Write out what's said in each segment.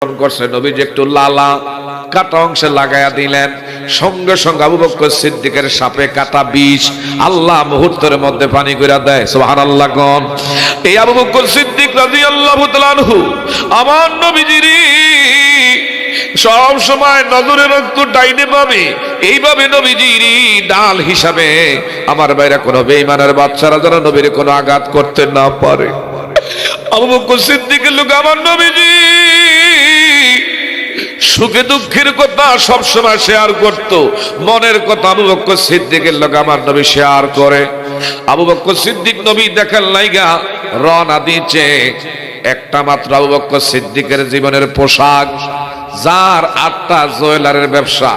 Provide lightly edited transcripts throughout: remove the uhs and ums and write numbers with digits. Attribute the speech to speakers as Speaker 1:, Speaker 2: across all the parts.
Speaker 1: করছে নবীজি একটু লালা কাটা অংশে লাগাইয়া দিলেন। সঙ্গে সঙ্গে আবু বকর সিদ্দিকের সাপে কাটা বিষ আল্লাহ মুহূর্তের মধ্যে পানি করে দেয়। সুবহানাল্লাহ কোন এই আবু বকর সিদ্দিক রাদিয়াল্লাহু তাআলা আনহু আমার নবীজির সব সময় নজরের রক্ত ডাইনে পাবে, এইভাবে নবীজির ডাল হিসাবে আমার বাইরে কোনো বেঈমানের বাচ্চারা যেন নবীর কোনো আঘাত করতে না পারে। আবু বকর সিদ্দিকের লোক আমার নবীজি সুখে দুঃখের কথা সব সময় শেয়ার করত, মনের কথা আবু বকর সিদ্দিকের লোক আমার নবী শেয়ার করে। আবু বকর সিদ্দিক নবী দেখার লাইগা রওনা দিয়েছে। একটা মাত্র আবু বকর সিদ্দিকের জীবনের পোশাক, যার 8টা জুয়েলারের ব্যবসা,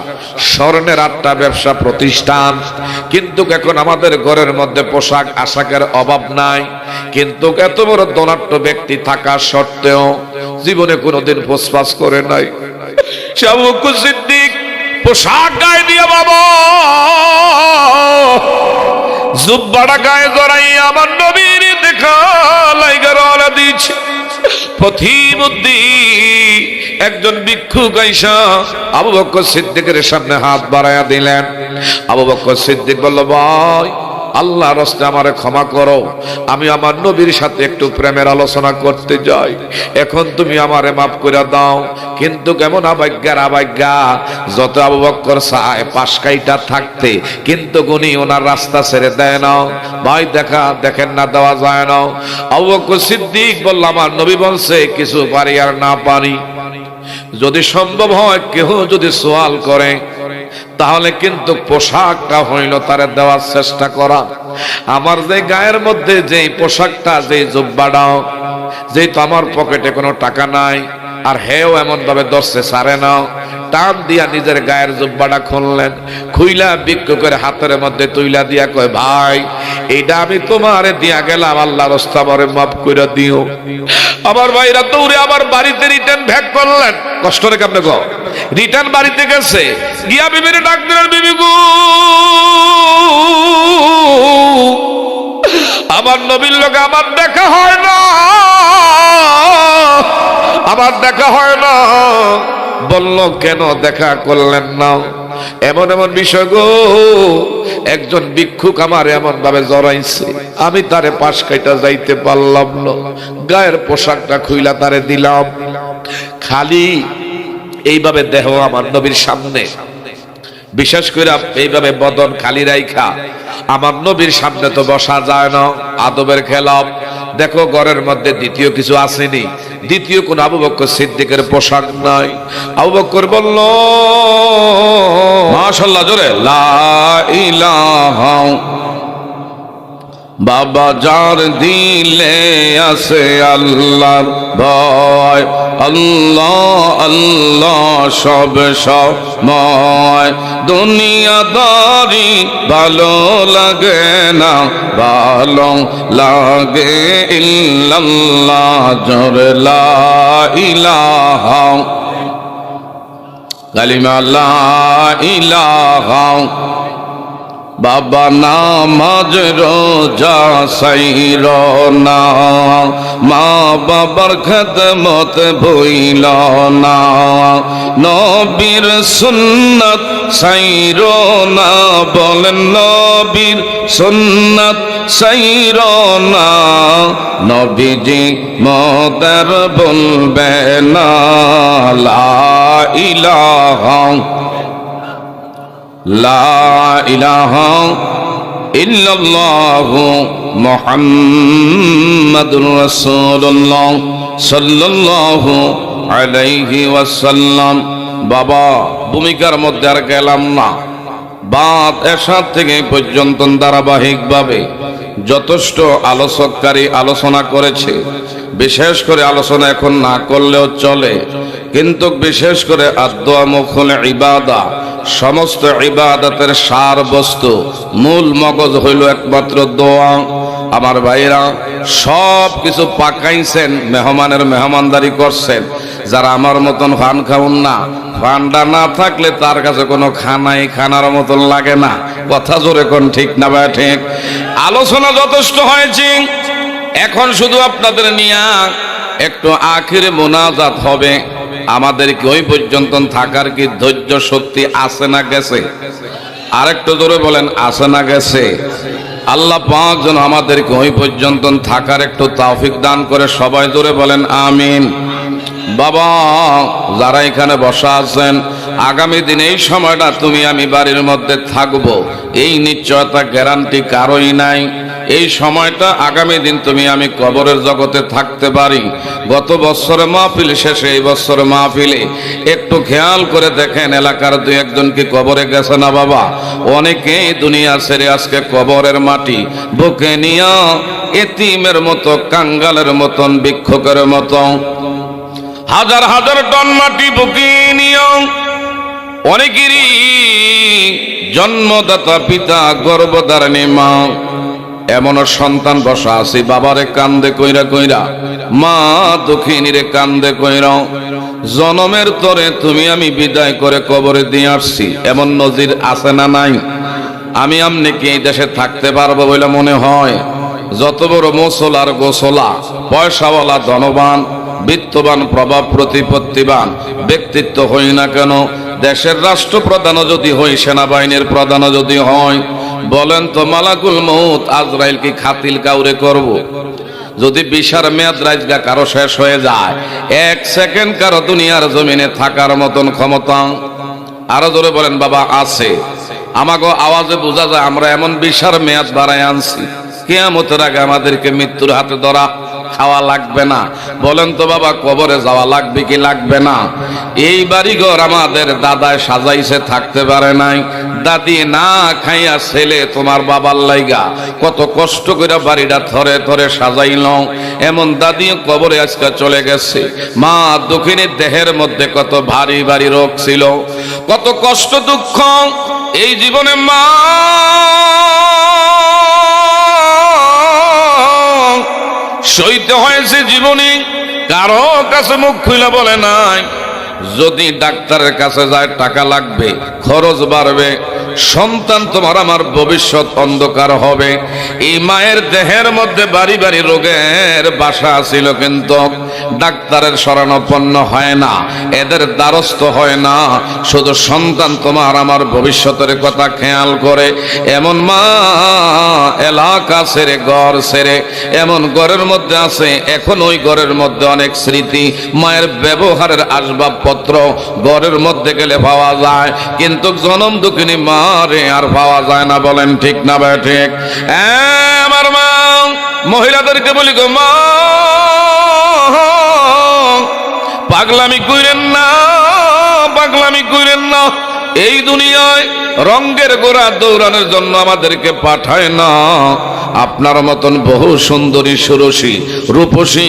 Speaker 1: স্বর্ণের 8টা ব্যবসা প্রতিষ্ঠান, কিন্তু এখন আমাদের ঘরের মধ্যে পোশাক আশাকের অভাব নাই। কিন্তু এত বড় ধনাঢ্য ব্যক্তি থাকা সত্ত্বেও জীবনে কোনোদিন পোষপাস করে নাই। সে আবু বকর সিদ্দিক পোশাক গায়ে দিয়া বাবা জুব্বাটা গায়ে জড়াই আমার নবীর দেখা লাইগা রওনা দিয়েছে। পথিমধ্যে একজন ভিক্ষুক আইসা আবু বকর সিদ্দিকের সামনে হাত বাড়াইয়া দিলেন। আবু বকর সিদ্দিক বলল, ভাই আল্লাহর রাস্তায় আমারে ক্ষমা করো, আমি আমার নবীর সাথে একটু প্রেমের আলোচনা করতে যাই, এখন তুমি আমারে মাফ করে দাও। কিন্তু কেমন আবাজ্ঞার আবাজ্ঞা, যত আবু বকর চায় পাশ কাইটা থাকতে, কিন্তু উনি ওনার রাস্তা ছেড়ে দেয় না। ভাই দেখেন না, দেওয়া যায় না। আবু বকর সিদ্দিক বলল, আমার নবী বলছে কিছু পারি আর না পারি, যদি সম্ভব হয় কেহ যদি সওয়াল করে তাহলে কিন্তু পোশাকটা হইল তারে দেওয়ার চেষ্টা করা। আমার যে গায়ের মধ্যে যে পোশাকটা, যে জুব্বাটাও, যেহেতু আমার পকেটে কোনো টাকা নাই, আর হেও এমন ভাবে দর্শে সারে না, টান দিয়া নিজের গায়ের জুব্বাটা খুললেন, খুইলা ভিক্ষুকের হাতের মধ্যে তুইলা দিয়া কয়, ভাই এইটা আমি তোমারে দিয়া গেলাম, আল্লাহর রাস্তায় আমারে মাফ করে দিও। আমার ভাইরা দৌড়ে আবার বাড়িতে রিটার্ন ব্যাক করলেন। কষ্ট রে কেমনে গো, রিটার্ন বাড়িতে গেছে, গিয়া বিবির ডাক দিলেন, বিবি গো আমার নবীর লোক আমার দেখা হয় না, আমার দেখা হয় না। বলল, কেন দেখা করলেন না? এমন এমন বিষয় গো, একজন ভিক্ষুক আমার এমন ভাবে জড়াইছে, আমি তারে পাশ কাইটা যাইতে পারলাম না, গায়ের পোশাকটা খুইলা তারে দিলাম। খালি এইভাবে দেহ আমার নবীর সামনে, বিশেষ করে এইভাবে বদন খালি রাইখা আমার নবীর সামনে তো বসা যায় না, আদবের খেলাপ। দেখো ঘরের মধ্যে দ্বিতীয় কিছু আসেনি, দ্বিতীয় কোন আবু বকর সিদ্দিকের পোশাক নাই। আবু বকর বলল, মাশাআল্লাহ, জোরে লা ইলাহা, বাবা যার দিলে আছে আল্লাহর ভয়, আল্লাহ আল্লাহ সব সময়, দুনিয়াদারি ভালো লাগে না, ভালো লাগে ইল্লাল্লাহ, জোরে লা ইলাহা, কালিমা লা ইলাহা। বাবা নামাজ রোজা সাইর না, মা বাবার খেদমত ভুইল না, নবীর সুন্নাত সাইর না, বলেন নবীর সুন্নাত সাইর না, নবীজি মদের বলবে না, লা ইলাহা লা ইলাহা ইল্লাল্লাহু মুহাম্মাদুর রাসূলুল্লাহ সাল্লাল্লাহু আলাইহি ওয়াসাল্লাম। বাবা ভূমিকার মধ্যে আর গেলাম না, বাদ এশার থেকে পর্যন্ত ধারাবাহিকভাবে যথেষ্ট আলোচককারী আলোচনা করেছে। বিশেষ করে আলোচনা এখন না করলেও চলে, কিন্তু বিশেষ করে আদোয়া মুখুল ইবাদা, সমস্ত ইবাদতের সার বস্তু, মূল মগজ হইল একমাত্র দোয়া। আমার ভাইরা সব কিছু পাকাইছেন, মেহমানের মেহমানদারি করছেন। যারা আমার মতন ফান খাউন না, ফান্ডা না থাকলে তার কাছে কোনো খানাই খানার মতন লাগে না। কথা জোরে কোন, ঠিক না ভাই? ঠিক। আলোচনা যথেষ্ট হয়েছে, এখন শুধু আপনাদের নিয়ে একটু আখিরে মোনাজাত হবে। আমাদেরকে ওই পর্যন্ত থাকার কি ধৈর্য শক্তি আছে না গেছে? আরেকটু জোরে বলেন, আছে না গেছে? আল্লাহ পাক যেন আমাদেরকে ওই পর্যন্ত থাকার একটু তৌফিক দান করে। সবাই জোরে বলেন আমিন। বাবা, যারা এখানে বসা আছেন, আগামী দিন এই সময়টা তুমি আমি বাড়ির মধ্যে থাকবো, এই নিশ্চয়তা গ্যারান্টি কারোই নাই। এই সময়টা আগামী দিন তুমি আমি কবরের জগতে থাকতে পারি। গত বছরে মাহফিল শেষে এই বছরে মাহফিলে একটু খেয়াল করে দেখেন, এলাকার দুই একজন কি কবরে গেছে না বাবা? অনেকেই দুনিয়া ছেড়ে আজকে কবরের মাটি বুকে নিয়া এতিমের মতো, কাঙ্গালের মতন, ভিক্ষুকের মতো হাজার হাজার টন মাটি বুকে নিয়া, অনেকেরই জন্মদাতা পিতা, গর্ভধারিণী মা, এমন সন্তান বসা আছে বাবারে কান্দে কইরা কইরা, মা দুঃখিনীরে কান্দে কইরা, জনমের তরে তুমি আমি বিদায় করে কবরে দিয়ে আসছি। এমন নজির আছে না নাই? আমি আমনে কি এই দেশে থাকতে পারবো বলে মনে হয়? যত বড় মুসলার গোসলা, পয়সাওয়ালা, ধনবান, বিত্তবান, প্রভাব প্রতিপত্তিবান ব্যক্তিত্ব হই না কেন, দেশের রাষ্ট্রপ্রধানও যদি হই, সেনাবাহিনীর প্রধানও যদি হয়, বলেন তো মালাকুল মউত আজরাইল কি খাতিল কাউরে করব? যদি বিশার মেয়াদ রাজগা কারো শেষ হয়ে যায়, এক সেকেন্ড কারো দুনিয়ার জমিনে থাকার মতন ক্ষমতা আরো জোরে বলেন বাবা আছে? আমাকে আওয়াজে বোঝা যায় আমরা এমন বিশার মেয়াদ বাড়ায় আনছি, কিয়ামতের আগে আমাদেরকে মৃত্যুর হাতে ধরা খাওয়া লাগবে না। বলেন তো বাবা, কবরে যাওয়া লাগবে কি লাগবে না? এই বাড়িঘর আমাদের দাদায় সাজাইছে, থাকতে পারে নাই। দাদি না খাইয়া ছেলে তোমার বাবার লাইগা কত কষ্ট করে বাড়িটা থরে থরে সাজাইল, এমন দাদিও কবরে আজকে চলে গেছে। মা দুঃখিনীর দেহের মধ্যে কত ভারী ভারী রোগ ছিল, কত কষ্ট দুঃখ এই জীবনে মা সইতে হয়েছে জীবনে। কারো কাছে মুখ খুলে বলে নাই। যদি ডাক্তারের কাছে যায় টাকা লাগবে, খরচ বাড়বে, সন্তান তোমার আমার ভবিষ্যৎ অন্ধকার হবে। এই মায়ের দেহের মধ্যে বাড়ি বাড়ি রোগের বাসা ছিল, কিন্তু ডাক্তারের শরণাপন্ন হয় না, এদের দ্বারস্থ হয় না। শুধু সন্তান তোমার আমার ভবিষ্যতের কথা খেয়াল করে। এমন মা এলাকা ছেড়ে, ঘর ছেড়ে, এমন ঘরের মধ্যে আছে, এখন ওই ঘরের মধ্যে অনেক স্মৃতি, মায়ের ব্যবহারের আসবাবপত্র ঘরের মধ্যে গেলে পাওয়া যায়, কিন্তু জনম দুঃখিনী মা রে আর পাওয়া যায় না। বলেন ঠিক না ভাই? ঠিক। আমার মা, মহিলাদেরকে বলি গো মা, পাগলামি কইরেন না, পাগলামি কইরেন না। এই দুনিয়ায় রঙ্গের গোড়া দৌড়ানোর জন্য আমাদেরকে পাঠায় না। আপনার মতন বহু সুন্দরী, সুরসী, রূপসী,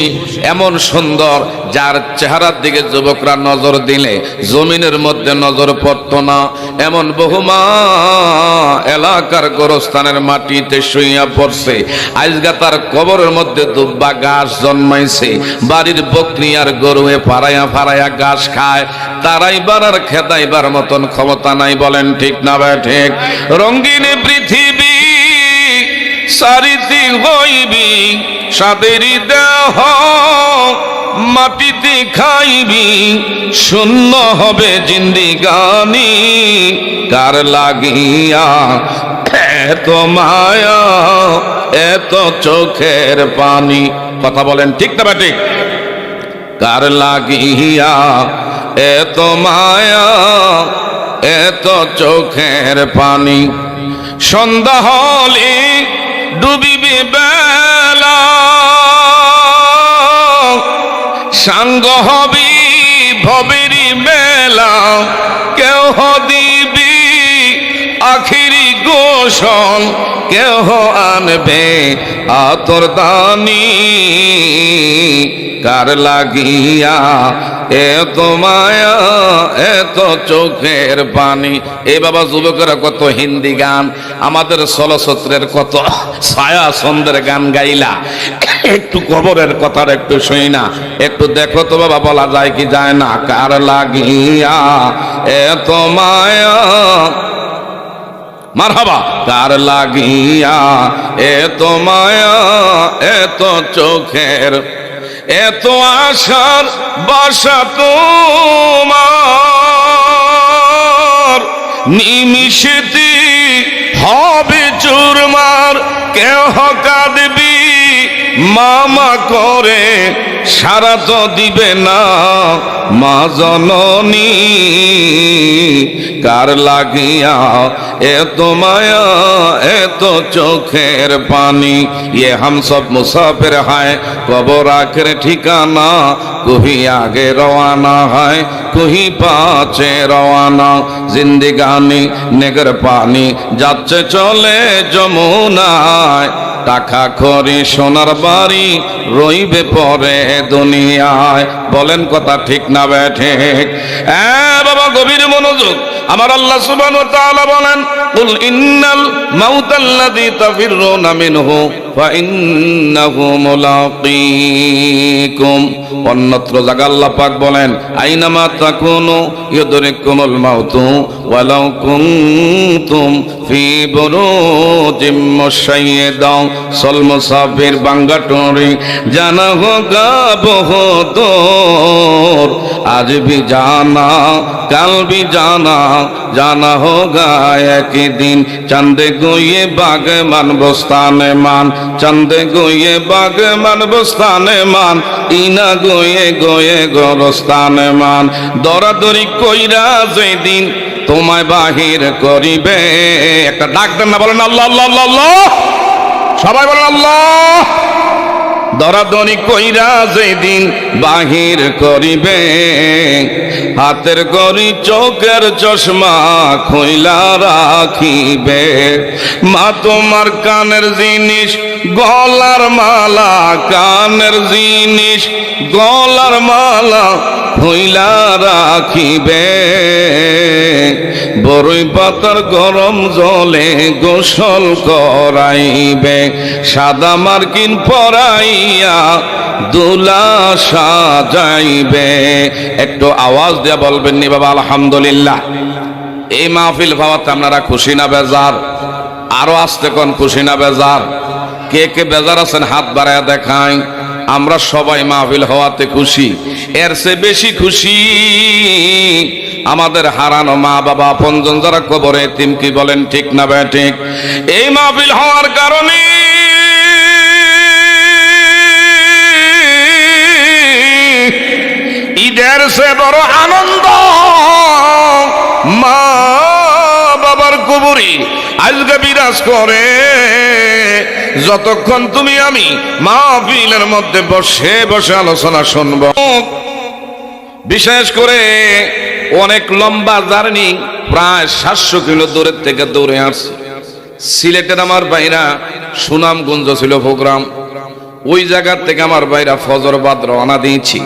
Speaker 1: এমন সুন্দর যার চেহারার দিকে যুবকরা নজর দিলে জমিনের মধ্যে নজর পড়ত না, এমন বহু মা এলাকার গোরস্থানের মাটিতে শুইয়া পড়ছে। আজগা তার কবরের মধ্যে দুব্বা গাছ জন্মাইছে। বাড়ির বকরি আর গরুয়ে ফারাইয়া ফারাইয়া ঘাস খায়, তারাইবার আর খেদাইবার মতন ক্ষমতা নাই। বলেন ঠিক না ভাই? ঠিক। রঙিন পৃথিবী সারিতে হইবি, সাদেরই দেহ মাটিতে খাইবি, শূন্য হবে জিন্দিগানি, কার লাগিয়া এত মায়া, এত চোখের পানি। কথা বলেন ঠিক না ঠিক? কার লাগিয়া এত মায়া, এত চোখের পানি। সন্ধ্যা হলে ডুবিবে বেলা, সাঙ্গ হবি ভবেরি মেলা, কেহ দিবি আখিরি গোসল, কেহ আনবে আতর দানি, কার লাগিয়া এত মায়া, এত চোখের পানি। এই বাবা যুবকেরা কত হিন্দি গান, আমাদের চলচ্চিত্রের কত ছায়া ছন্দের গান গাইলা, একটু কবরের কথার একটু শুই না, একটু দেখো তো বাবা, বলা যায় কি যায় না? কার লাগিয়া এত মায়া, মারহাবা, কার লাগিয়া এত মায়া, এত চোখের। এত আশার বাসা তোমার, নিমিষেতে হবে চুরমার। কেহ কাঁদবি মামা করে, সারা তো দিবে না মা জননী। কার লাগিয়া এত মায়া এত চোখের পানি। ये हम सब मुसाफिर हैं, कबर आखिर ठिकाना। कोई आगे रवाना है, कोई पाछे रवाना। जिंदगानी नेगर पानी যাচ্ছে চলে যমুনায়। টাকা খড়ি সোনার বাড়ি রইবে পরে দুনিয়ায়। বলেন কথা ঠিক না বেঠে? বাবা গভীর মনোযোগ। আমার আল্লাহ সুবহানাহু ওয়া তাআলা বলেন, কুল ইন্নাল মাউতাল্লাযী তাফিরুনা মিনহু ফাইন্নাহু মুলাকীকুম। অন্যত্র জায়গা আল্লাহ পাক বলেন, আইনামা তাকুনু ইউদরিকুমুল মাউতু ওয়ালাউ কুনতুম ফি বুরুজিম মুশাইয়্যিদা। সল মুসাফির বাঙ্গাটুরি জানা হোগা বহুদূর। আজ ভি জানা কাল ভি জানা, জানা হোগা এক দিন। চন্দে গুয়ে বাগ মান বস্তানে মান, চন্দে গুয়ে বাগ মান বস্তানে মান। ইনা গুয়ে গুয়ে গোরস্তানে মান। দরাদরি কইরা যেদিন তোমায় বাহির করিবে। একটা ডাক দেন না, বলেন আল্লাহ আল্লাহ আল্লাহ আল্লাহ, সবাই বলেন আল্লাহ। দরাদরি কইরা যেদিন বাহির করিবে, হাতের গড়ি চোখের চশমা খুইলা রাখিবে। মা তোমার কানের জিনিস গলার মালা, কানের জিনিস গলার মালা খুইলা রাখিবে। বরই পাতার গরম জলে গোসল করাইবে। সাদা মার্কিন পরাইয়া দুলা সাজাইবে। একটু আওয়াজ দিয়ে বলবেন নি বাবা আলহামদুলিল্লাহ। এই মাহফিল ভাবাতে আপনারা খুশি না বেজার? আরো আসতে কোন খুশি না বেজার? কে কে বেজার আছেন হাত বাড়ায় দেখায়। আমরা সবাই মাহফিল হওয়াতে খুশি। এর চেয়ে বেশি খুশি আমাদের হারানো মা বাবা আপনজন যারা কবরে এতিম। কি বলেন ঠিক না ঠিক? এই মাহফিল হওয়ার কারণে ঈদের চেয়ে বড় আনন্দ মা বাবার কবরে আজকে বিরাজ করে। যতক্ষণ তুমি আমি মাহফিলের মধ্যে বসে বসে আলোচনা শুনব, বিশেষ করে অনেক লম্বা জার্নি, প্রায় 700 কিলো দূরের থেকে দৌড়ে আসছে। সিলেটের আমার ভাইরা সুনামগঞ্জ ছিল প্রোগ্রাম, ওই জায়গার থেকে আমার ভাইরা ফজর বাদ রওনা দিয়েছি।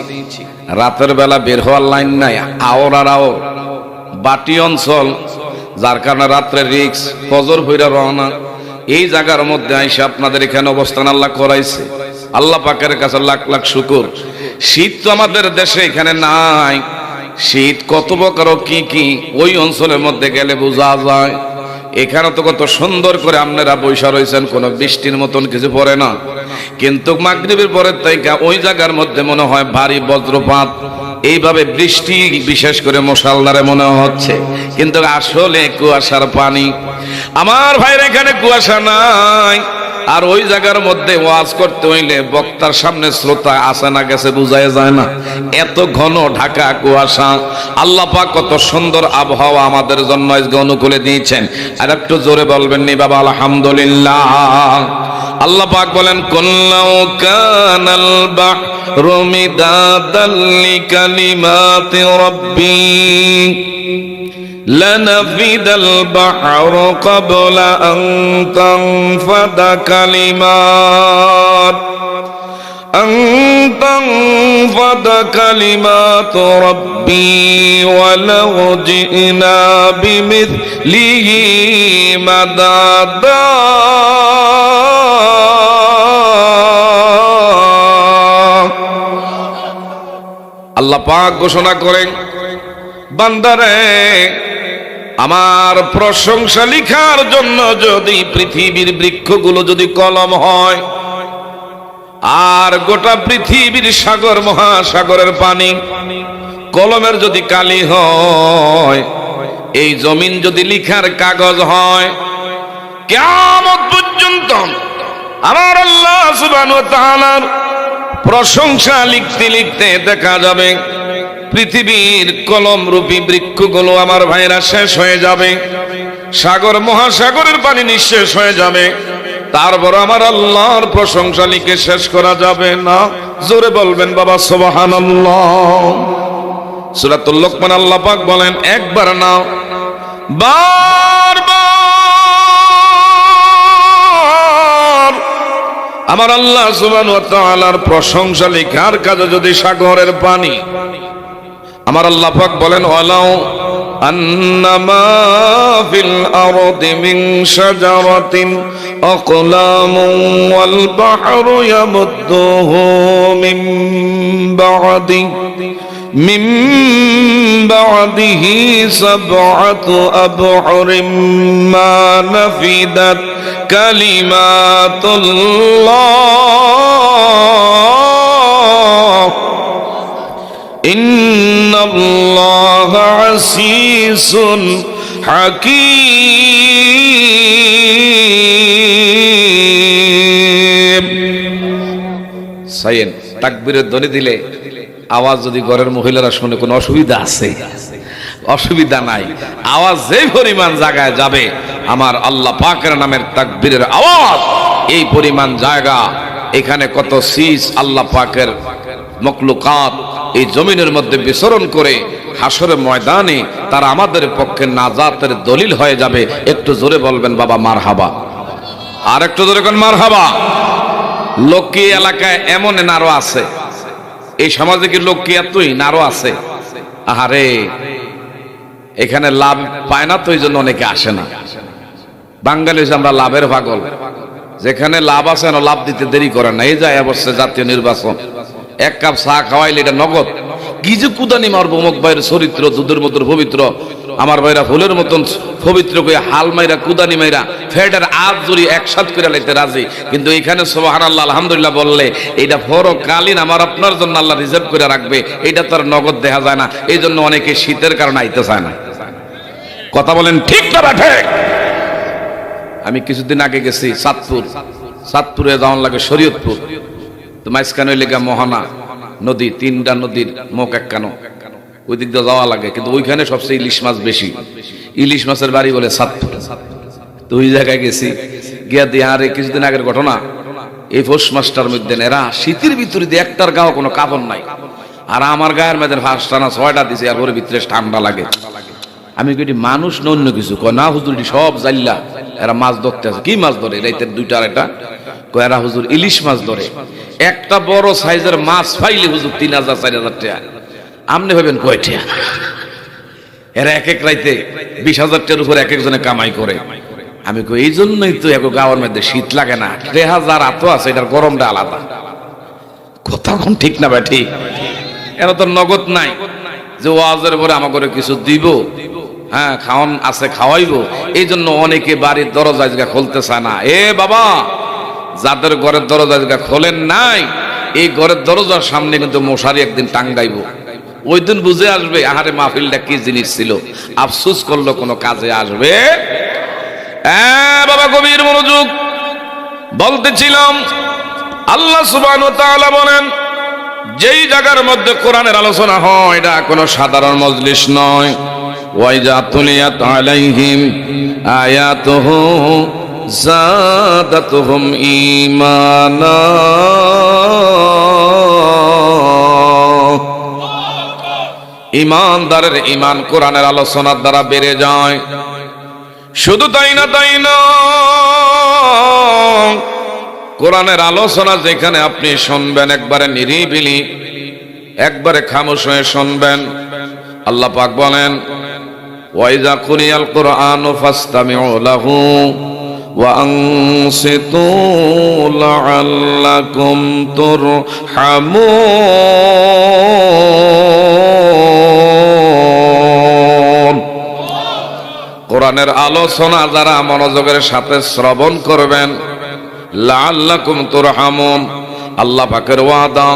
Speaker 1: রাতের বেলা বের হওয়ার লাইন নাই, আওর আর আওর বাটি অঞ্চল, যার কারণে রাত্রে রিক্স। ফজর হইরা রওনা। এই জায়গার মধ্যে আইসা আপনাদের এখানে অবস্থান আল্লাহ করাইছে। আল্লাহ পাকের কাছে লাখ লাখ শুকর। শীত তো আমাদের দেশে এখানে নাই। শীত কত প্রকার কি কি ওই অঞ্চলের মধ্যে গেলে বোঝা যায়। এখানে তো কত সুন্দর করে আপনারা বৈশা রয়েছেন, কোনো বৃষ্টির মতন কিছু পড়ে না। কিন্তু মাগরিবের পরের থেকে ওই জায়গার মধ্যে মনে হয় ভারী বজ্রপাত, এইভাবে বৃষ্টি বিশেষ করে মুষলধারে মনে হচ্ছে, কিন্তু আসলে কুয়াশার পানি। আমার ভাইরা এখানে কুয়াশা নাই। আর ওই জায়গার মধ্যে ওয়াজ করতে হইলে বক্তার সামনে শ্রোতা আসে না গেছে বুঝাই যায় না, এত ঘন ঢাকা কুয়াশা। আল্লাহ পাক কত সুন্দর আবহাওয়া আমাদের জন্য আজকে অনুকূলে দিয়েছেন। আর একটু জোরে বলবেন নি বাবা আলহামদুলিল্লাহ। আল্লাহ পাক বলেন, কুল্লাউ কানাল বাহরু মিদাদাল লিকালিমাতি রাব্বি لنفد البحر قبل أن تنفد كلمات ربي ولو جئنا بمثله مددا আল্লাহ পাক ঘোষণা করেন, বান্দারে আমার প্রশংসা লিখার জন্য যদি পৃথিবীর বৃক্ষগুলো যদি কলম হয়, আর গোটা পৃথিবীর সাগর মহাসাগরের পানি কলমের যদি কালি হয়, এই জমিন যদি লিখার কাগজ হয়, কিয়ামত পর্যন্ত আমার আল্লাহ সুবহানাহু ওয়া তাআলার প্রশংসা লিখতে লিখতে দেখা যাবে পৃথিবীর কলম রূপী বৃক্ষগুলো আমার ভাইরা শেষ হয়ে যাবে, সাগর মহাসাগরের পানি নিঃশেষ হয়ে যাবে, তারপর আমার আল্লাহর প্রশংসা লিখে শেষ করা যাবে না। জোরে বলবেন বাবা সুবহানাল্লাহ। সূরাতুল লোকমান আল্লাহ পাক বলেন, একবার না বারবার আমার আল্লাহ সুবহানাহু ওয়া তাআলার প্রশংসা লেখার কাজে যদি সাগরের পানি, আমার আল্লাহ পাক বলেন, ওয়ালাউ আন্নামা ফিল আরদি মিন শাজারাতিন আকলামুন ওয়াল বাহরু ইয়ামুদ্দুহু মিন বা'দিহি সাবআতু আবহুরিম মা নাফিদাত কালিমাতুল্লাহ ইন্নাল্লাহা আসীসুন হাকীম। সাইয়েন তাকবীরের ধ্বনি দিলে আওয়াজ যদি ঘরের মহিলারা শুনে কোনো অসুবিধা আছে? অসুবিধা নাই। আওয়াজ যেই পরিমাণ জায়গায় যাবে আমার আল্লাহ পাকের নামের তাকবীরের আওয়াজ এই পরিমাণ জায়গা, এখানে কত শীষ আল্লাহ পাকের মখলুকাত এই জমিনের মধ্যে বিচরণ করে হাসরের ময়দানে তারা আমাদের পক্ষে নাজাতের দলিল হয়ে যাবে। একটু জোরে বলবেন বাবা মারহাবা, আর একটু জোরে কোন মারহাবা। লক্ষ্মী এলাকায় এমন নারো আছে, এই সমাজে কি লক্ষ্মী এতই নারো আছে? আহারে, এখানে লাভ পায় না তো এই জন্য অনেকে আসে না। বাঙালি আমরা লাভের পাগল, যেখানে লাভ আছে না লাভ দিতে দেরি করে না। এই যায় অবশ্যই জাতীয় নির্বাচন, এক কাপ চা খাওয়াইলে এটা নগদ। কি যে কুদানি মারবো, অমুক ভাইয়ের চরিত্র দুধের মতন পবিত্র, আমার ভাইরা ফুলের মতন পবিত্র করে হাল মাইরা কুদানি মাইরা ফেটের আজ জড়ি একসাথ করে লাইতে রাজি। কিন্তু এখানে সুবহানাল্লাহ আলহামদুলিল্লাহ বললে এইটা পরকালীন আমার আপনার জন্য আল্লাহ রিজার্ভ করে রাখবে, এইটা তো আর নগদ দেখা যায় না। এই জন্য অনেকে শীতের কারণে আইতে চায় না। কথা বলেন ঠিক না ঠিক? আমি কিছুদিন আগে গেছি চাঁদপুরে যাওয়ার লাগে শরীয়তপুর, তো মাঝখানে লেগা মোহনা নদী, তিনটা নদীর মুখ একখানো, ওই দিক দিয়ে যাওয়া লাগে। কিন্তু ওইখানে সবচেয়ে ইলিশ মাছ বেশি, ইলিশ মাছের বাড়ি বলে চাঁদপুর। তো ওই জায়গায় গেছি, গিয়া দিয়ে আরে কিছুদিন আগের ঘটনা, এই পৌষ মাসটার মধ্যে এরা শীতের ভিতরে দিয়ে একটার গাও কোনো কাপড় নাই, আর আমার গায়ের মধ্যে 5টা না 6টা দিছে, আর ওর ভিতরে ঠান্ডা লাগে। আমি কি মানুষ না অন্য কিছু? কয় না হুজুর সব জাইল্লা এরা মাছ ধরতে আছে। কি মাছ ধরে? রাইতের 2টা আড়াইটা। কয় এরা হুজুর ইলিশ মাছ ধরে। একটা বড় সাইজের মাছ পাইলে হুজুর 3000 4000 টাকা। আমনে ভাবেন কয় টাকা? এরা এক এক রাইতে 20,000 টাকার উপর এক একজনে কামাই করে। আমি কই এই জন্যই তো এক গাওয়ার মধ্যে শীত লাগে না। 3000 আত আছে, এটার গরমটা আলাদা। কথা কোন ঠিক না ভাই? ঠিক। এরা তো নগদ নাই যে ওয়াজের পরে আমাকে কিছু দিব, হ্যাঁ খাওয়ান আছে খাওয়াইবো। এই জন্য অনেকে বাড়ির দরজা জায়গা খুলতে চায় না। এ বাবা, যাদের ঘরের দরজা জায়গা খোলেন নাই, এই ঘরের দরজার সামনে কিন্তু মশারি একদিন টাঙ্গাইবো। ওই দিন বুঝে আসবে আহারে মাহফিলটা কি জিনিস ছিল। আফসোস করলো কোনো কাজে আসবে। বাবা গভীর মনোযোগ। বলতেছিলাম আল্লাহ সুবহানাহু ওয়া তাআলা বলেন, যেই জায়গার মধ্যে কোরআনের আলোচনা হয় এটা কোনো সাধারণ মজলিস নয়। ওয়াইজা তুলিয়াত আলাইহিম আয়াতুহু যাদাতুহুম ঈমানা। ঈমানদারের ঈমান কোরআনের আলোচনার দ্বারা বেড়ে যায়। শুধু তাই না, কোরআনের আলোচনা যেখানে আপনি শুনবেন একবারে নিরিবিলি, একবারে খামোশ হয়ে শুনবেন। আল্লাহ পাক বলেন, ওয়াইজা কুরিয়াল কুরআনু ফাসতামিউ লাহু ওয়া আনসিতু লাআল্লাকুম তুরহামুন। কোরআনের আলোচনা যারা মনোযোগের সাথে শ্রবণ করবেন, লাআল্লাকুম তুরহামুন, আল্লাহ পাকের ওয়াদা,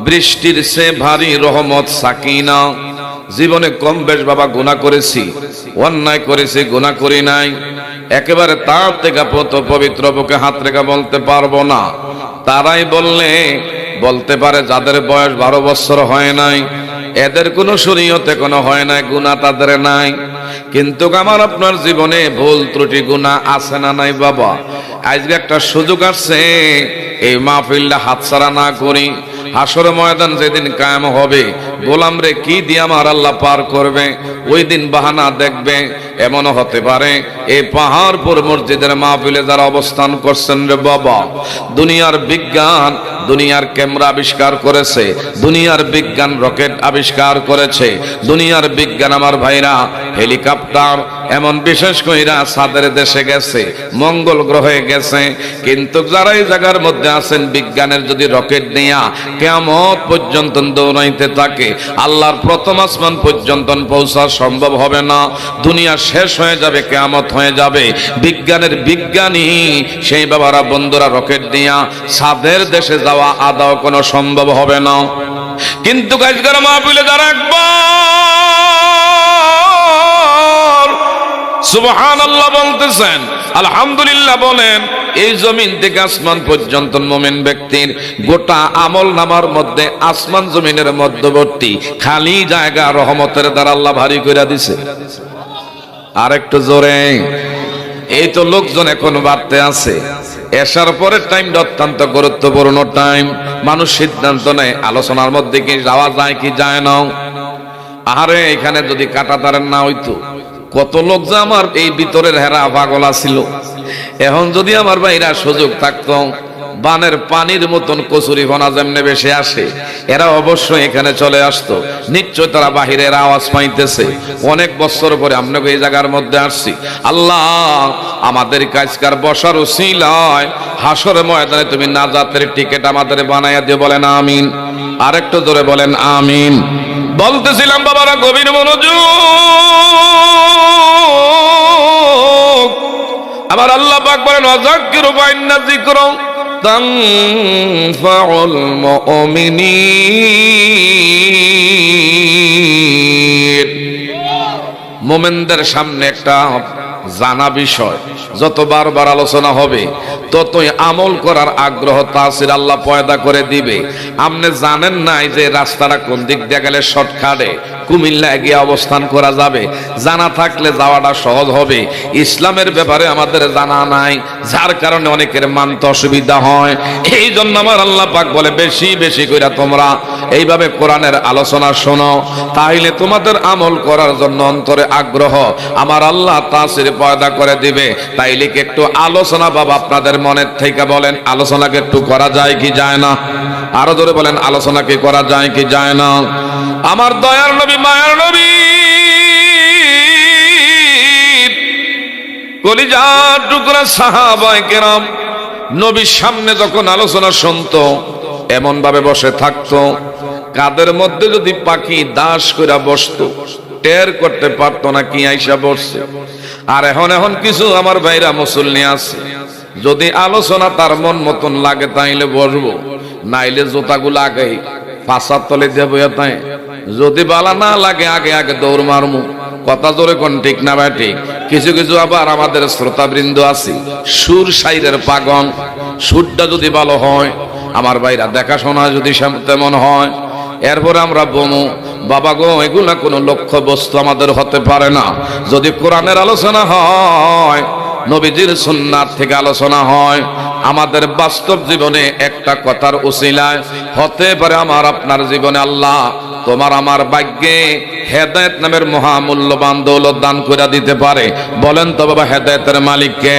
Speaker 1: বৃষ্টির সে ভারী রহমত সাকিনা। জীবনে কম বেশ বাবা গুনাহ করেছি, অন্যায় করেছি, গুনাহ করি নাই, একেবারে তার থেকে পবিত্র বুকে হাত রেখে বলতে পারবো না। তারাই বলতে পারে যাদের বয়স 12 বছর হয় নাই, এদের কোনো শরীয়তে কোনো হয় নাই, গুনাহ তাদের নাই। কিন্তু আমার আপনার জীবনে ভুল ত্রুটি গুনাহ আছে না নাই বাবা? আজকে একটা সুযোগ আসছে, এই মাহফিলটা হাতছাড়া না করি। হাসর ময়দান যেদিন কায়েম হবে, গোলাম রে কি দিয়ে আমার আল্লাহ পার করবে, ওই দিন বাহানা দেখবে। এমনও হতে পারে এই পাহাড়পুর মসজিদের মাহফিলে যারা অবস্থান করছেন রে বাবা, দুনিয়ার বিজ্ঞান, দুনিয়ার ক্যামেরা আবিষ্কার করেছে, দুনিয়ার বিজ্ঞান রকেট আবিষ্কার করেছে, দুনিয়ার বিজ্ঞান আমার ভাইরা হেলিকপ্টার, এমন বিশেষ কইরা সাদের দেশে গেছে, মঙ্গল গ্রহে গেছে। কিন্তু যারা এই জায়গার মধ্যে আছেন, বিজ্ঞানের যদি রকেট নিয়া কিয়ামত পর্যন্ত দৌড়াইতে থাকে, আল্লাহর প্রথম আসমান পর্যন্ত পৌঁছা সম্ভব হবে না। দুনিয়া শেষ হয়ে যাবে, কিয়ামত হয়ে যাবে। বিজ্ঞানের বিজ্ঞানী সেই বাবারা বন্ধুরা রকেট নিয়া সাদের দেশে যাওয়া আদাও কোনো সম্ভব হবে না। কিন্তু আজকের মাহফিলে যারা একবার সুবহানাল্লাহ বলতেছেন, আলহামদুলিল্লাহ বলেন, এই জমিন থেকে আসমান পর্যন্ত মুমিন ব্যক্তির গোটা আমল নামার মধ্যে আসমান জমিনের মধ্যবর্তী খালি জায়গা রহমতের দ্বারা আল্লাহ ভারী করে দিছে। আর একটু জোরে। এই তো লোকজন এখন বাড়তে আছে। এশার পরের টাইমটা অত্যন্ত গুরুত্বপূর্ণ টাইম। মানুষ সিদ্ধান্ত নেয় আলোচনার মধ্যে কি যাওয়া যায় কি যায় না। আরে এখানে যদি কাটাতারের না হইতো, কত লোক যে আমার এই ভিতরের হেরা পাগল ছিল। এখন যদি আমার ভাইরা সুযোগ থাকতো, বানের পানির মতন কচুরি ফনা যেমনে বেশি আসে, এরা অবশ্যই এখানে চলে আসতো। নিশ্চয় তারা বাহিরের আওয়াজ পাইতেছে। অনেক বছর পরে আমরা এই জায়গার মধ্যে আসছি। আল্লাহ আমাদের কাজকার বসার উসিলায় হাসর ময়দানে তুমি নাজাতের টিকিট আমাদের বানাইয়া দিয়ে বলেন আমিন। আরেকটু জোরে বলেন আমিন। বলতেছিলাম বাবারা, গভীর মনোযোগ। আমার আল্লাহ পাক বলেন, ওয়াযাক্কিরু ফাইন্না যিকরা তানফাউল মুমিনিন। মুমিনদের সামনে একটা জানা বিষয়, যত বারবার আলোচনা হবে ততই আমল করার আগ্রহ তাসির আল্লাহ পয়দা করে দিবে। আপনি জানেন নাই যে রাস্তাটা কোন দিক দিয়ে গেলে শর্টকাটে কুমিল্লা গিয়ে অবস্থান করা যাবে। জানা থাকলে যাওয়াটা সহজ হবে। ইসলামের ব্যাপারে আমাদের জানা নাই, যার কারণে অনেকের মানতে অসুবিধা হয়। এই জন্য আমার আল্লাহ পাক বলে, বেশি বেশি করে তোমরা এইভাবে কোরআনের আলোচনা শোনো, তাইলে তোমাদের আমল করার জন্য অন্তরে আগ্রহ আমার আল্লাহ তাসির পয়দা করে দিবে। তাইলে কি একটু আলোচনা বাবা আপনাদের মনের থেকে বলেন, আলোচনাকে একটু করা যায় কি যায় না? আরো জোরে বলেন, আলোচনা কি করা যায় কি যায় না? আমার দয়ার নবী, মায়ার নবী, কলিজার টুকরা সাহাবায়ে কেরাম নবীর সামনে যখন আলোচনা শুনতো, এমন ভাবে বসে থাকতো, কাদের মধ্যে যদি পাখি দাস করে বসতো, টের করতে পারতো না কি আইসা বসছে। আর এখন কিছু আমার ভাইরা মুসল্লি আছে, যদি আলোচনা তার মন মতন লাগে তাইলে বসবো, নাইলে জোতাগুলো আগে ফাঁসার তলে দিয়ে বইয়া তাই, যদি বালা না লাগে আগে আগে দৌড় মারমু। কথা জোরে কোন ঠিক না ভাই ঠিক? কিছু কিছু আবার আমাদের শ্রোতাবৃন্দ আছে সুর সাইরের পাগল। সুরটা যদি ভালো হয়, আমার ভাইরা দেখাশোনা যদি তেমন হয়, এরপরে আমরা বমু বাবা গো, এগুলা কোনো লক্ষ্য বস্তু আমাদের হতে পারে না। যদি কোরআনের আলোচনা হয়, নবীজির সুন্নাত থেকে আলোচনা হয়, আমাদের বাস্তব জীবনে একটা কথার উসিলায় হতে পারে আমার আপনার জীবনে আল্লাহ তোমার আমার ভাগ্যে হেদায়েত নামের মহামূল্যবান দৌলত দান করে দিতে পারে। বলেন তো বাবা, হেদায়েতের মালিক কে?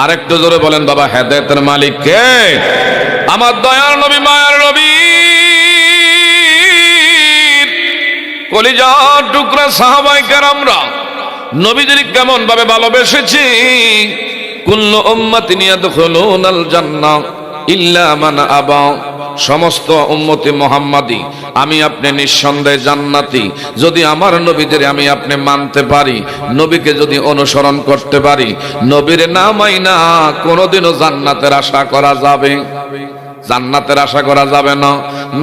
Speaker 1: আরেকটু জোরে বলেন বাবা, হেদায়েতের মালিক কে? আমার দয়ার নবী, মায়ার নবী, কলিজার টুকরা সাহাবায়ে কেরামরা নবীজির কেমন ভাবে ভালোবেসেছি। কুল্লু উম্মাতিন ইয়াদখুলুনাল জান্নাহ ইল্লা মান আবা। সমস্ত উম্মতি মুহাম্মাদি, আমি আপনি নিঃসন্দেহে জান্নাতি, যদি আমার নবীদের আমি আপনি মানতে পারি, নবীকে যদি অনুসরণ করতে পারি। নবীর না মাইনা কোনোদিনও জান্নাতের আশা করা যাবে? জান্নাতের আশা করা যাবে না।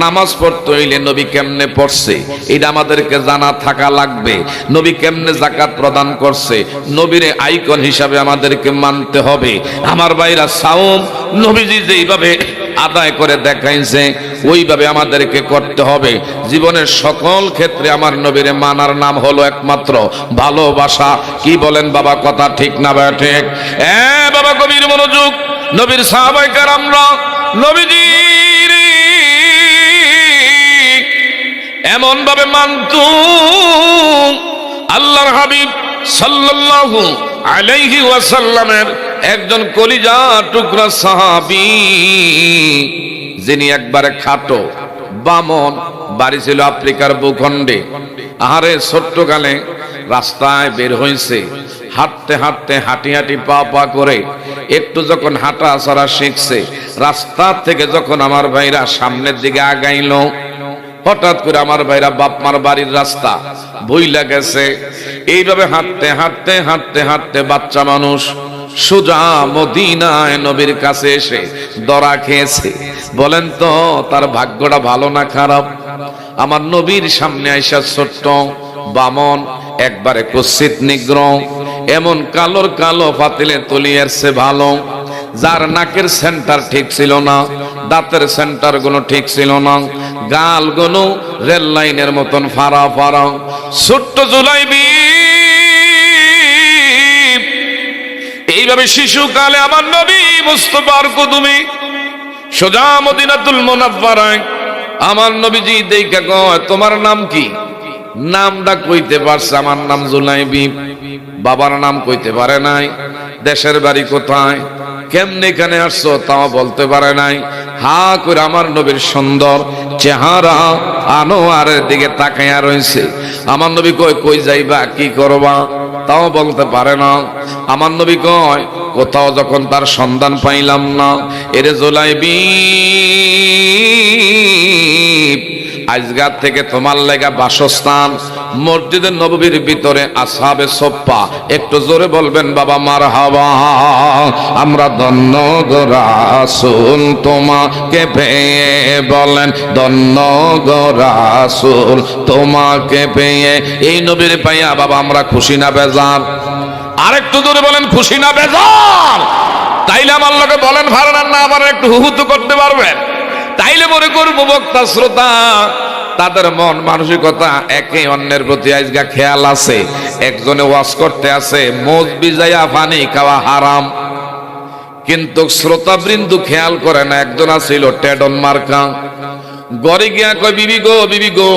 Speaker 1: নামাজ পড়তে হইলে নবী কেমনে পড়ছে এটা আমাদেরকে জানা থাকা লাগবে। নবী কেমনে যাকাত প্রদান করছে নবীর আইকন হিসাবে আমাদেরকে মানতে হবে। আমার ভাইরা, সাওম নবীজি যেইভাবে আদায় করে দেখাইছে ওইভাবে আমাদেরকে করতে হবে। জীবনের সকল ক্ষেত্রে আমার নবীরে মানার নাম হলো একমাত্র ভালোবাসা। কি বলেন বাবা, কথা ঠিক না ঠিক? বাবা গভীর মনোযোগ। নবীর সাহাবায়ে কেরামরা নবীজির এমন ভাবে মানত, আল্লাহর হাবিব সাল্লাল্লাহু আলাইহি ওয়াসাল্লামের একজন কলিজা টুকরা সাহাবী, যিনি একবারে খাটো বামন, বাড়ি ছিল আফ্রিকার ভূখণ্ডে। আহারে ছোট্টকালে রাস্তায় বের হয়েছে, হাঁটতে হাঁটতে হাঁটি হাঁটি পা পা করে একটু যখন হাঁটা চলা শিখছে, রাস্তা থেকে যখন আমার ভাইরা সামনের দিকে আগাইল, হঠাৎ করে আমার ভাইরা বাপমার বাড়ির রাস্তা ভুইলা গেছে। এইভাবে হাঁটতে হাঁটতে হাঁটতে হাঁটতে বাচ্চা মানুষ সোজা মদিনায় নবীর কাছে এসে দরা খেয়েছে। বলেন তো তার ভাগ্যটা ভালো না খারাপ? আমার নবীর সামনে আইসা ছোট্ট বামন, একবারে কুৎসিত নিগ্র, এমন কালোর কালো পাতিলে তলিয়ের সে ভালো, যার নাকের সেন্টার ঠিক ছিল না, দাঁতের সেন্টার গুলো ঠিক ছিল না, গাল গুলো রেল লাইনের মতন ফাড়া ফাড়া। ছোট্ট জুলাইবি এইভাবে শিশুকালে আমার নবী মুস্তাফার কুদুমি সোজা মদিনাতুল মুনাফফারায় আমার নবীজি দেখা কয়, তোমার নাম কি? নামটা কইতে পারছে, আমার নাম জুলাইবি। বাবার নাম কইতে পারে নাই। দেশের বাড়ি কোথায়, কেমনে এখানে আসছো তাও বলতে পারে নাই। হা করে আমার নবীর সুন্দর চেহারা আনোয়ারের দিকে তাকাইয়া রয়েছে। আমার নবী কয়, কই যাইবা, কি করবা, তাও বলতে পারে না। আমার নবী কয়, কোথাও যখন তার সন্ধান পাইলাম না, এরে জুলাইবি আজগার থেকে তোমার লাগা বাসস্থান মসজিদের নববীর ভিতরে আসহাবে সোফা। একটু জোরে বলবেন বাবা মারহাবা। আমরা ধন্য গো রাসূল তোমাকে পেয়ে, বলেন ধন্য গো রাসূল তোমাকে পেয়ে। এই নবীর পাইয়া বাবা আমরা খুশি না বেজার? আরেকটু জোরে বলেন, খুশি না বেজার? তাইলে আমার লোকে বলেন ভাড়ার না, আবার একটু হুহুতু করতে পারবেন? তাইলে মনে করবো বক্তা শ্রোতা তাদের মন মানসিকতা একে অন্যের প্রতি আজকে খেয়াল আছে। একজনে ওয়াজ করতে আছে মোজ বিজাইয়া পানি খাওয়া হারাম, কিন্তু শ্রোতা বৃন্দু খেয়াল করে না। একজন আছিল টেডন মার্কা, গড়ে গিয়া কয়, বিবি গো বিবি গো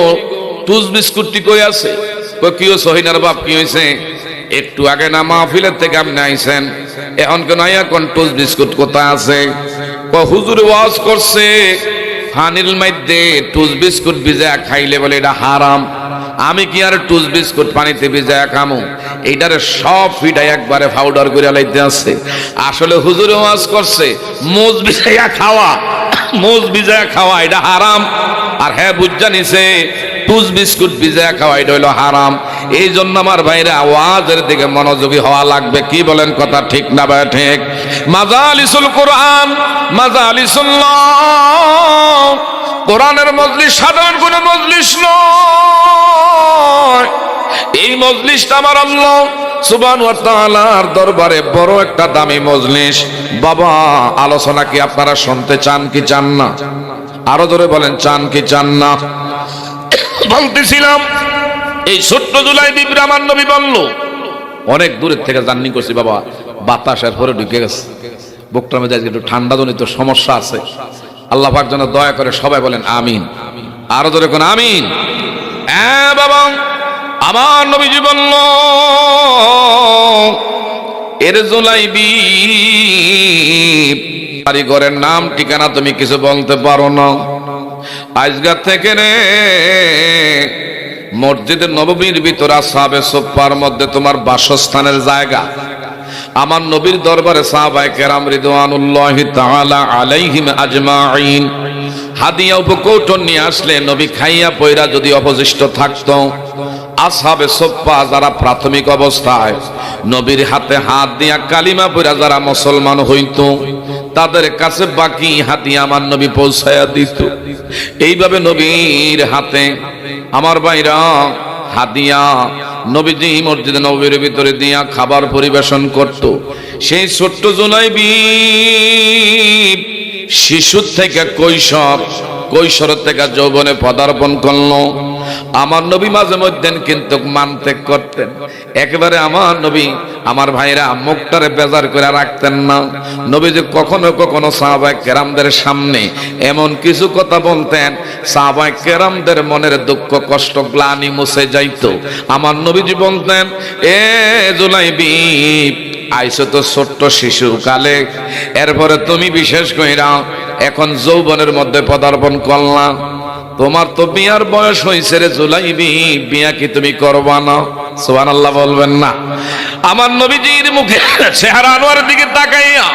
Speaker 1: টুস বিস্কুটটি কই আছে? কই কি সহিনার বাপ, কি হয়েছে? একটু আগে না মাহফিলের থেকে আপনি আইছেন, এখন কেন এখন টুস বিস্কুট কোথায় আছে? হুজুর ওয়াজ করছে পানির মধ্যে টুস বিস্কুট ভিজা খাইলে বলে এটা হারাম। আমি কি আর টুস বিস্কুট পানিতে ভিজা খামু? এইটারে সব ফিটাই একবারে পাউডার করে লাইতে আছে। আসলে হুজুর ওয়াজ করছে মোজ ভিজাইয়া খাওয়া, মোজ ভিজাইয়া খাওয়া এটা হারাম। আর হ্যাঁ বুঝা নিছে টুস বিস্কুট ভিজাইয়া খাওয়া এটা হইলো হারাম। এই জন্য আমার ভাইরা ওয়াজের দিকে মনোযোগী হওয়া লাগবে। কি বলেন, কথা ঠিক না ভাই ঠিক? মাজালিসুল কোরআন, মাজালিসুল্লাহ, কোরআনের মজলিস সাধারণ কোন মজলিস নয়। এই মজলিসটা আমার আল্লাহ সুবহানাহু ওয়া তাআলার দরবারে বড় একটা দামি মজলিস। বাবা আলোচনা কি আপনারা শুনতে চান কি চান না? আরো ধরে বলেন, চান কি চান না? বলতেছিলাম এই ছোট্ট জুলাইবি আমার নবী বলল, অনেক দূরের থেকে জার্নি করছি বাবা, বাতাসের পরে ঢুকে গেছে বুকটার মধ্যে, একটু ঠান্ডা জনিত সমস্যা আছে। আল্লাহ পাক যেন দয়া করে সবাই বলেন আমিন। আরো জোরে কোন আমিন। হ্যাঁ বাবা, আমার নবীজি বলল, এর জুলাইবি কারিগরের নাম ঠিকানা তুমি কিছু বলতে পারো না। আজগার থেকে রে মসজিদের নববীর ভিতরে আসহাবে সুফফার মধ্যে তোমার বাসস্থানের জায়গা। আমার নবীর দরবারে সাহাবায়ে কেরাম রিদওয়ানুল্লাহি তাআলা আলাইহিম আজমাইন হাদিয়া উপকৌটন নিয়ে আসলে নবী খাইয়া পয়রা যদি অবশিষ্ট থাকতো, আসহাবে সুফফা যারা প্রাথমিক অবস্থায় নবীর হাতে হাত দিয়া কালিমা পয়রা যারা মুসলমান হইতো, তাদের কাছে বাকি হাদিয়া আমার নবী পৌঁছায়া দিত। এইভাবে নবীর হাতে আমার ভাইরা হাদিয়া নবীজি মসজিদে নববীর ভিতরে দিয়া খাবার পরিবেশন করত। সেই ছোট্ট জুলাইবি শিশু থেকে কৈশোর থেকে যৌবনে পদার্পণ করলো। আমার নবী মাঝে মধ্যে কিন্তু মানতে করতেন। একেবারে আমার নবী আমার ভাইরা মুখটারে বেজার করে রাখতেন না। নবী যে কখনো কখনো সাহাবায়ে কেরামদের সামনে এমন কিছু কথা বলতেন, সাহাবায়ে কেরামদের মনের দুঃখ কষ্ট গ্লানি মুছে যাইত। আমার নবীজি বলতেন, এ জুলাইবি আইসো তো ছোট্ট শিশু কালে, এরপরে তুমি বিশেষ কইরা এখন যৌবনের মধ্যে পদার্পণ করলাম, তোমার তো বিয়ার বয়স হয়েছে রে জুলাইবি, বিয়া কি তুমি করবা না? সুবহানাল্লাহ বলবেন না? আমার নবীজির মুখে চেহারা আনোয়ারের দিকে তাকাইয়া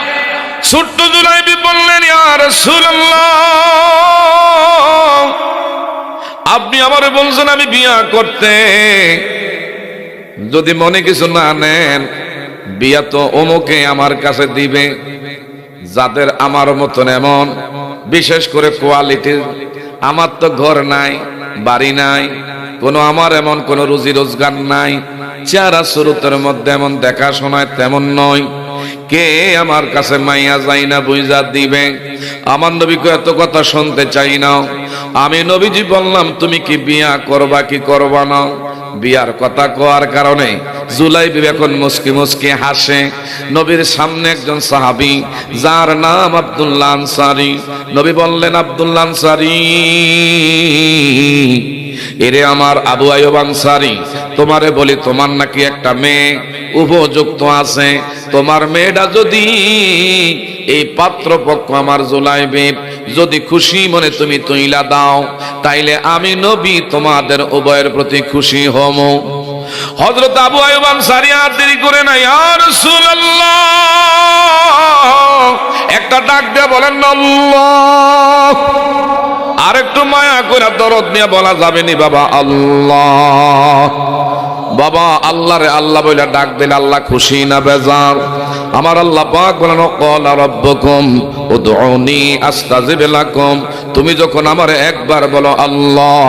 Speaker 1: ছোট্ট জুলাইবি বললেন, ইয়া রাসূলুল্লাহ, আপনি আমারে বলছেন আমি বিয়া করতে, যদি মনে কিছু না নেন বিয়া তো অমুকে আমার কাছে দিবে, যাদের আমার মতন এমন বিশেষ করে কোয়ালিটির। আমার তো ঘর নাই, বাড়ি নাই, কোনো আমার এমন কোন রুজি রোজগার নাই, চেহারা সুরতের মধ্যে এমন দেখাশোনায় তেমন নয়, কে আমার কাছে মাইয়া যাই না বুঝা দিবে? আমার নবীকে এত কথা শুনতে চাই না। আমি নবীজি বললাম, তুমি কি বিয়া করবা কি করবা না? বিয়ার কথা কোয়ার কারণে জুলাইবি এখন মুস্কি মুস্কি হাসে। নবীর সামনে একজন সাহাবী যার নাম আব্দুল্লাহ আনসারী, নবী বললেন, আব্দুল্লাহ আনসারী, এরে আমার আবু আইয়ুব আনসারী, তোমারে বলি তোমার নাকি একটা মেয়ে উপযুক্ত আছে, তোমার মেয়েটা যদি এই পাত্রপক্ষ আমার জুলাইবি যদি খুশি মনে তুমি তুইলা দাও, তাইলে আমি নবী তোমাদের উভয়ের প্রতি খুশি হব। হযরত আবু আইয়ুব আনসারী আর দেরি করে না, ইয়া রাসূলুল্লাহ, একটা ডাক দিয়ে বলেন আল্লাহ। আর একটু মায়া করে দরদ নিয়ে বলা যাবে নি বাবা আল্লাহ? বাবা আল্লাহ রে আল্লাহ বলে ডাক দিলে আল্লাহ খুশি না বেজার? আমার আল্লাহ পাক বলেন, ক্বালা রাব্বুকুম উদউনি আস্তাজিব লাকুম, তুমি যখন আমার একবার বলো আল্লাহ,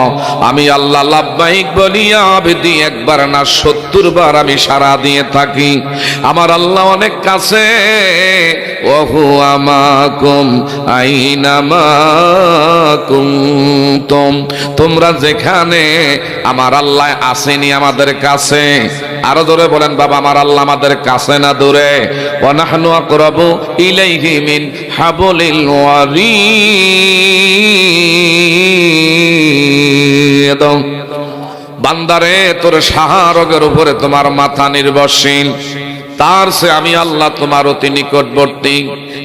Speaker 1: আমি আল্লাহ লাব্বাইক বলিয়া আবেদি একবার না 70 বার আমি সাড়া দিয়ে থাকি। আমার আল্লাহ অনেক কাছে, ওহু আমাকুম আইনামা কুনতুম, তোমরা যেখানে আমার আল্লাহ আসেনি আমাদের কাছে। আরো জোরে বলেন বাবা, আমার আল্লাহ আমাদের কাছে না দূরে? ওয়া নাহনু আকরাবু ইলাইহি মিন হাবলিল ওয়ারিদ। বান্দারে, তোর শাহরগের উপরে তোমার মাথা নির্ভরশীল, তার সে আমি আল্লাহ তোমার অতি নিকটবর্তী।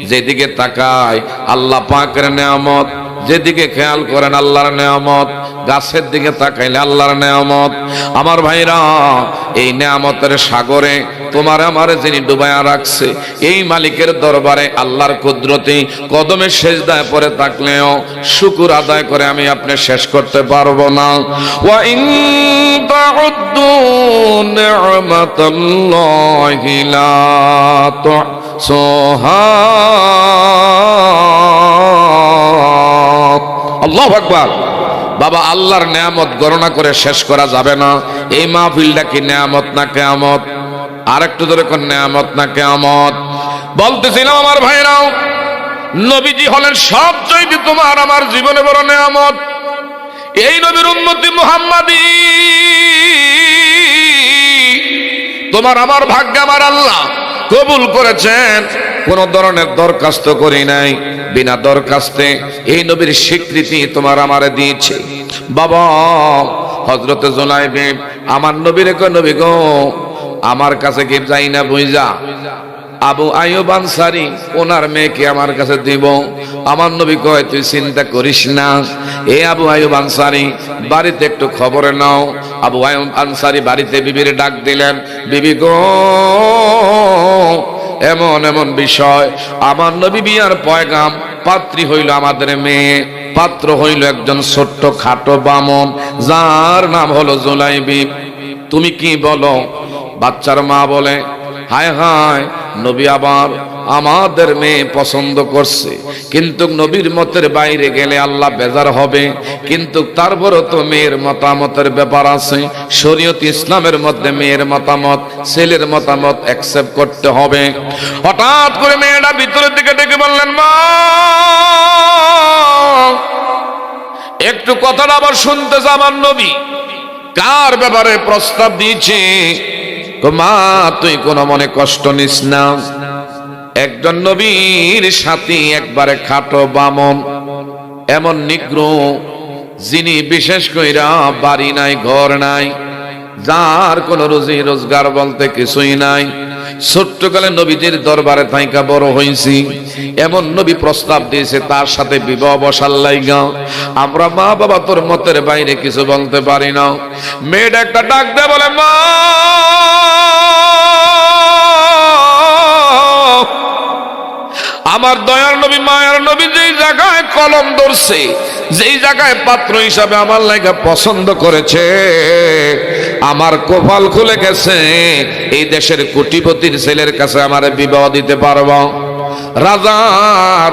Speaker 1: যেদিকে তাকায় আল্লাহ পাকের নেয়ামত, যেদিকে খেয়াল করেন আল্লাহর নেয়ামত, গাছের দিকে তাকাইলে আল্লাহর নেয়ামত। আমার ভাইরা, এই নেয়ামতের সাগরে তোমার আমারে যিনি ডুবাইয়া রাখছে, এই মালিকের দরবারে আল্লাহর কুদরতি কদমে সেজদায় পড়ে থাকলেও শুকর আদায় করে আমি আপনি শেষ করতে পারবো না। ওয়া ইন তাউদ্দু নি'মাতাল্লাহি লা তুহসুহা। আল্লাহু আকবার। বাবা, আল্লাহর নেয়ামত গণনা করে শেষ করা যাবে না। এই মাহফিলটা কি নেয়ামত না কিয়ামত? আর একটু ধরে কোন নেয়ামত না কিয়ামত? বলতেছিলাম আমার ভাইরাও, নবীজি হলেন সবচেয়ে তোমার আমার জীবনে বড় নেয়ামত। এই নবীর উম্মতি মুহাম্মাদি তোমার আমার ভাগ্য আমার আল্লাহ কবুল করেছেন। কোন ধরনের দরখাস্ত করি নাই, বিনা দরখাস্তে এই নবীর স্বীকৃতি তোমার আমারে দিয়েছে। বাবা, হযরতে জুলাইবি আমার নবীরে কয়, নবী গো, আমার কাছে কি যাই না বুঝা আবু আইয়ুব আনসারী ওনার মেয়েকে আমার কাছে দিব। আমার নবী কয়, তুই চিন্তা করিস না, এ আবু আইয়ুব আনসারী বাড়িতে একটু খবর নাও। আবু আইয়ুব আনসারী বাড়িতে বিবির ডাক দিলেন, বিবি গো, এমন এমন বিষয়, আমার নবী বিয়ার পয়গাম, পাত্রী হইল আমাদের মেয়ে, পাত্র হইল একজন ছোট্ট খাটো বামন, যার নাম হলো জুলাইবি। তুমি কি বলো? বাচ্চার মা বলে, হায় হায়, নবী আবার আমাদের মেয়ে পছন্দ করছে, কিন্তু নবীর মতের বাইরে গেলে আল্লাহ বেজার হবে। কিন্তু তারপরও তো মেয়ের মতামতের ব্যাপার আছে। শরীয়ত ইসলামের মধ্যে মেয়ের মতামত, ছেলের মতামত অ্যাকসেপ্ট করতে হবে। হঠাৎ করে মেয়েটা ভিতরের দিকে ডেকে বললেন, মা একটু কথাটা আবার শুনতেছে। আমার নবী কার ব্যাপারে প্রস্তাব দিয়েছে? মা তুই কোনো মনে কষ্ট নিস না, একজন নবীর সাথী, একবারে খাটো বামন, এমন নিগ্র, যিনি বিশেষ কইরা বাড়ি নাই, ঘর নাই, যার কোনো রুজি রোজগার বলতে কিছুই নাই। ছোট্টকালে নবীজির দরবারে থাইকা বড় হইছি, এমন নবী প্রস্তাব দিয়েছে তার সাথে বিবাহ বসার লাইগা। আমরা মা বাবা তোর মতের বাইরে কিছু বলতে পারি না। মেয়েটা একটা ডাক দেয়, বলে মা আমার দয়ার নবী মায়ার নবী যেই জায়গায় কলম ধরছে, যেই জায়গায় পাত্র হিসাবে আমার লাইগা পছন্দ করেছে, আমার কপাল খুলে গেছে। এই দেশের কোটিপতির ছেলের কাছে আমার বিবাহ দিতে পারবো, রাজার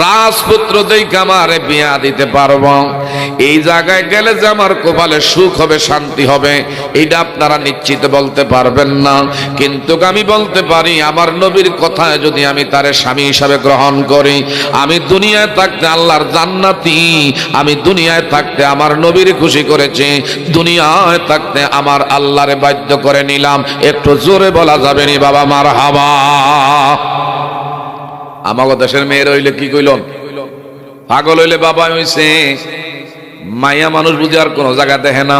Speaker 1: রাজপুত্র দেখে আমার বিয়া দিতে পারবো। এই জায়গায় গেলে যে আমার কপালে সুখ হবে, শান্তি হবে, এটা আপনারা নিশ্চিত বলতে পারবেন না। কিন্তু আমি বলতে পারি, আমার নবীর কথায় যদি আমি তার স্বামী হিসাবে গ্রহণ করি, আমি দুনিয়ায় থাকতে আল্লাহর জান্নাতি, আমি দুনিয়ায় থাকতে আমার নবীর খুশি করেছি, দুনিয়ায় থাকতে আমার আল্লাহরে বাধ্য করে নিলাম। একটু জোরে বলা যাবে নি বাবা মারহাবা? আমাগো দেশের মেয়ের হইলে কি কইল, পাগল হইলে বাবা হইছে। মাইয়া মানুষ বুঝে আর কোন জায়গা দেখে না,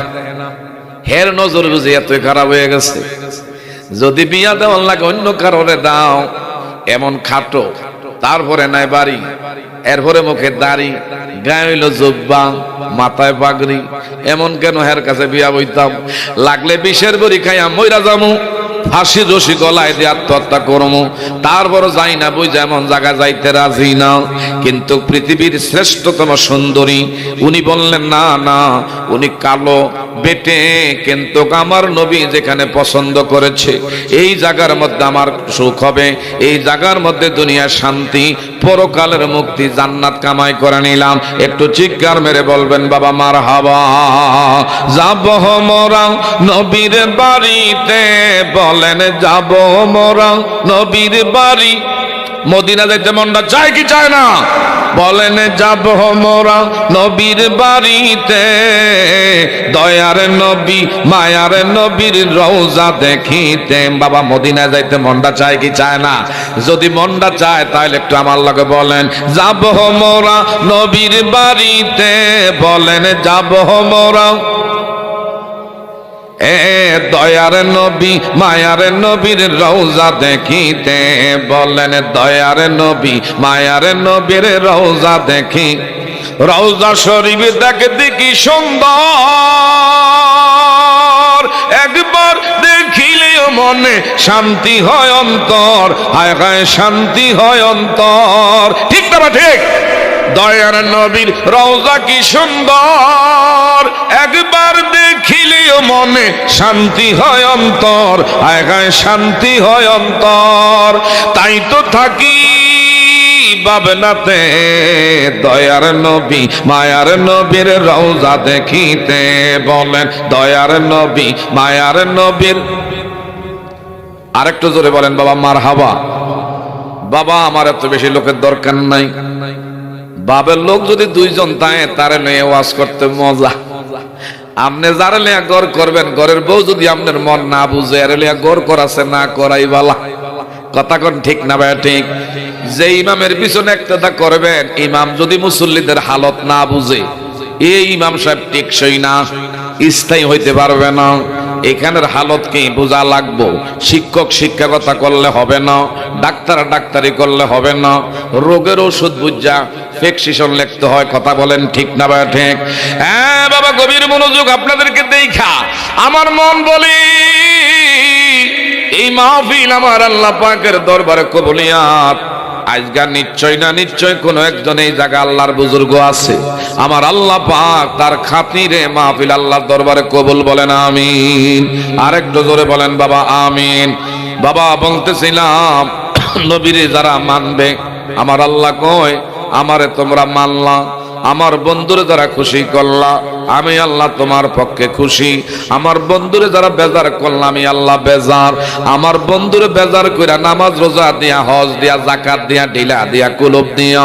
Speaker 1: হের নজর বুঝে এতই খারাপ হয়ে গেছে। যদি বিয়া দেওয়ার লাগে অন্য কারণে দাও, এমন খাটো, তারপরে নাই বাড়ি, এরপরে মুখে দাড়ি, গায়ে হইল জুব্বা, মাথায় পাগড়ি, এমন কেন হের কাছে বিয়া বইতাম? লাগলে বিষের বড়ি খাইয়া মইরা যামু, ফাঁসি রশি গলায় দিয়ে আত্মহত্যা করবো, তারপর যাই না বুঝে এমন জায়গা যাইতে রাজি না। কিন্তু পৃথিবীর শ্রেষ্ঠতম সুন্দরী উনি বললেন না না, উনি কালো বেটে, কিন্তু আমার নবী যেখানে পছন্দ করেছে এই জায়গার মধ্যে আমার সুখ হবে, এই জায়গার মধ্যে দুনিয়ার শান্তি, পরকালের মুক্তি, জান্নাত কামাই করে নিলাম। একটু চিৎকার মেরে বলবেন বাবা মারহাবা। যাব মোরা নবীর বাড়িতে, বলেন যাব মোরা নবীর বাড়ি। মদিনা যাইতে মনটা চায় কি চায় না? বলেন যাব মোরা নবীর বাড়িতে, দয়ার নবী মায়ার নবীর রওজা দেখিতে। বাবা মদিনা যাইতে মনটা চায় কি চায় না? যদি মনটা চায় তাহলে একটু আমার লগে বলেন, যাব মোরা নবীর বাড়িতে, বলেন যাব মোরা দয়ার নবী মায়ার নবীর রওজা দেখিতে। বলেন দয়ার নবী মায়ার নবীর রওজা দেখি, রওজা শরীফ দেখতে কি সুন্দর, একবার দেখিলেও মনে শান্তি হয় অন্তর, হায় হায় শান্তি হয় অন্তর। ঠিক না? ঠিক। দয়ার নবীর রওজা কি সুন্দর, একবার দেখিলেও মনে শান্তি হয় অন্তর, হায় হায় শান্তি হয় অন্তর। তাই তো থাকি ভাবনাতে, দয়ার নবী মায়ার নবীর রওজা দেখিতে। বলেন দয়ার নবী মায়ার নবীর। আরেকটু জোরে বলেন বাবা মারহাবা। বাবা আমার এত বেশি লোকের দরকার নাই, বাবের লোক যদি দুইজন তাই তারে নিয়ে ওয়াজ করতে মজা। আপনি যারা লিয়া গড় করবেন, ঘরের বউ যদি আপনার মন না বুঝে, আর লিয়া গড় করাছে না করাই বালা। কথা কোন ঠিক না ভাই? ঠিক। যে ইমামের পিছনে একটা করবেন, ইমাম যদি মুসল্লিদের হালত না বুঝে, এই ইমাম সাহেব টেকসই না, স্থায়ী হইতে পারবে না। এখানের হালত কি বোঝা লাগবো। শিক্ষক শিক্ষকতা করলে হবে না, ডাক্তার ডাক্তারি করলে হবে না, রোগের ওষুধ বুঝা প্রেসক্রিপশন লিখতে হয়। কথা বলেন ঠিক না ভাই? ঠিক। হ্যাঁ বাবা, গভীর মনোযোগ। আপনাদেরকে দেখা আমার মন বলি, এই মাহফিল আমার আল্লাহ পাকের দরবারে কবুলিয়াত। আজকাল নিশ্চয় না নিশ্চয় কোন একজন এই জায়গা আল্লাহর বুজুর্গ আছে, আমার আল্লাহ পাক তার খাতিরে মাহফিল আল্লাহর দরবারে কবুল বলেন আমিন। আরেকটু জোরে বলেন বাবা আমিন। বাবা বলতেছিলাম নবীরে যারা মানবে, আমার আল্লাহ কয় আমারে তোমরা মানলা, আমার বন্ধুরে যারা খুশি করলা আমি আল্লাহ তোমার পক্ষে খুশি, আমার বন্ধুরে যারা বেজার করলা আমি আল্লাহ বেজার। আমার বন্ধুরে বেজার কইরা নামাজ রোজা দিয়া, হজ দিয়া, যাকাত দিয়া, ঢিলা দিয়া, কুলুব দিয়া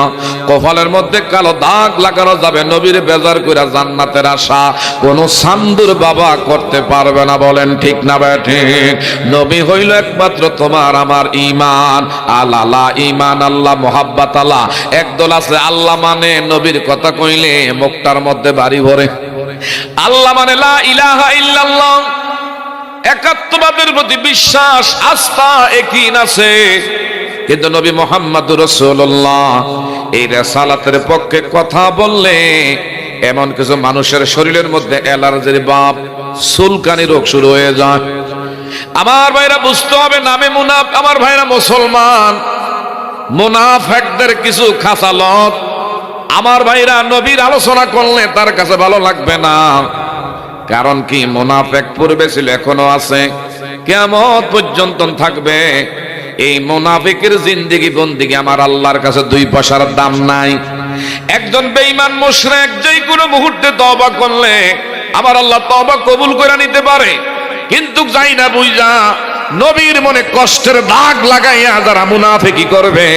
Speaker 1: কপালের মধ্যে কালো দাগ লাগানো যাবে। নবীর বেজার কইরা জান্নাতের আশা কোন সান্দুর বাবা করতে পারবে না। বলেন ঠিক না ঠিক? নবী হইল একমাত্র তোমার আমার ঈমান। আল্লাহ ঈমান আল্লাহ মুহাব্বত আল্লাহ। একদল আছে আল্লাহ মানে নবীর কথা কইলে মুখটার মধ্যে বাড়ি ভরে। আল্লাহ মানে লা ইলাহা ইল্লাল্লাহ, একাত্মবাদের প্রতি বিশ্বাস, আস্থা, ইয়াকিন আছে। কিন্তু নবী মুহাম্মদুর রাসূলুল্লাহ এই রিসালাতের পক্ষে কথা বললে এমন কিছু মানুষের শরীরের মধ্যে অ্যালার্জির বাপ চুলকানি রোগ শুরু হয়ে যায়। আমার ভাইরা বুঝতে হবে, নামে মুনাফিক, আমার ভাইরা মুসলমান, মুনাফিকদের কিছু খাসালত আমার ভাইরা নবীর আলোচনা করলে তার কাছে ভালো লাগবে না। কারণ কি, মুনাফিক পূর্বে ছিল, এখনো আছে, কিয়ামত পর্যন্ত থাকবে। এই মুনাফিকের জিন্দেগি বন্দিগি আমার আল্লাহর কাছে 2 পয়সার দাম নাই। একজন বেঈমান মুশরিক যে কোনো মুহূর্তে তওবা করলে আমার আল্লাহ তওবা কবুল করে নিতে পারে। কিন্তু যাই না বুঝা নবীর মনে কষ্টের দাগ লাগাইয়া যারা মুনাফিকি করবে,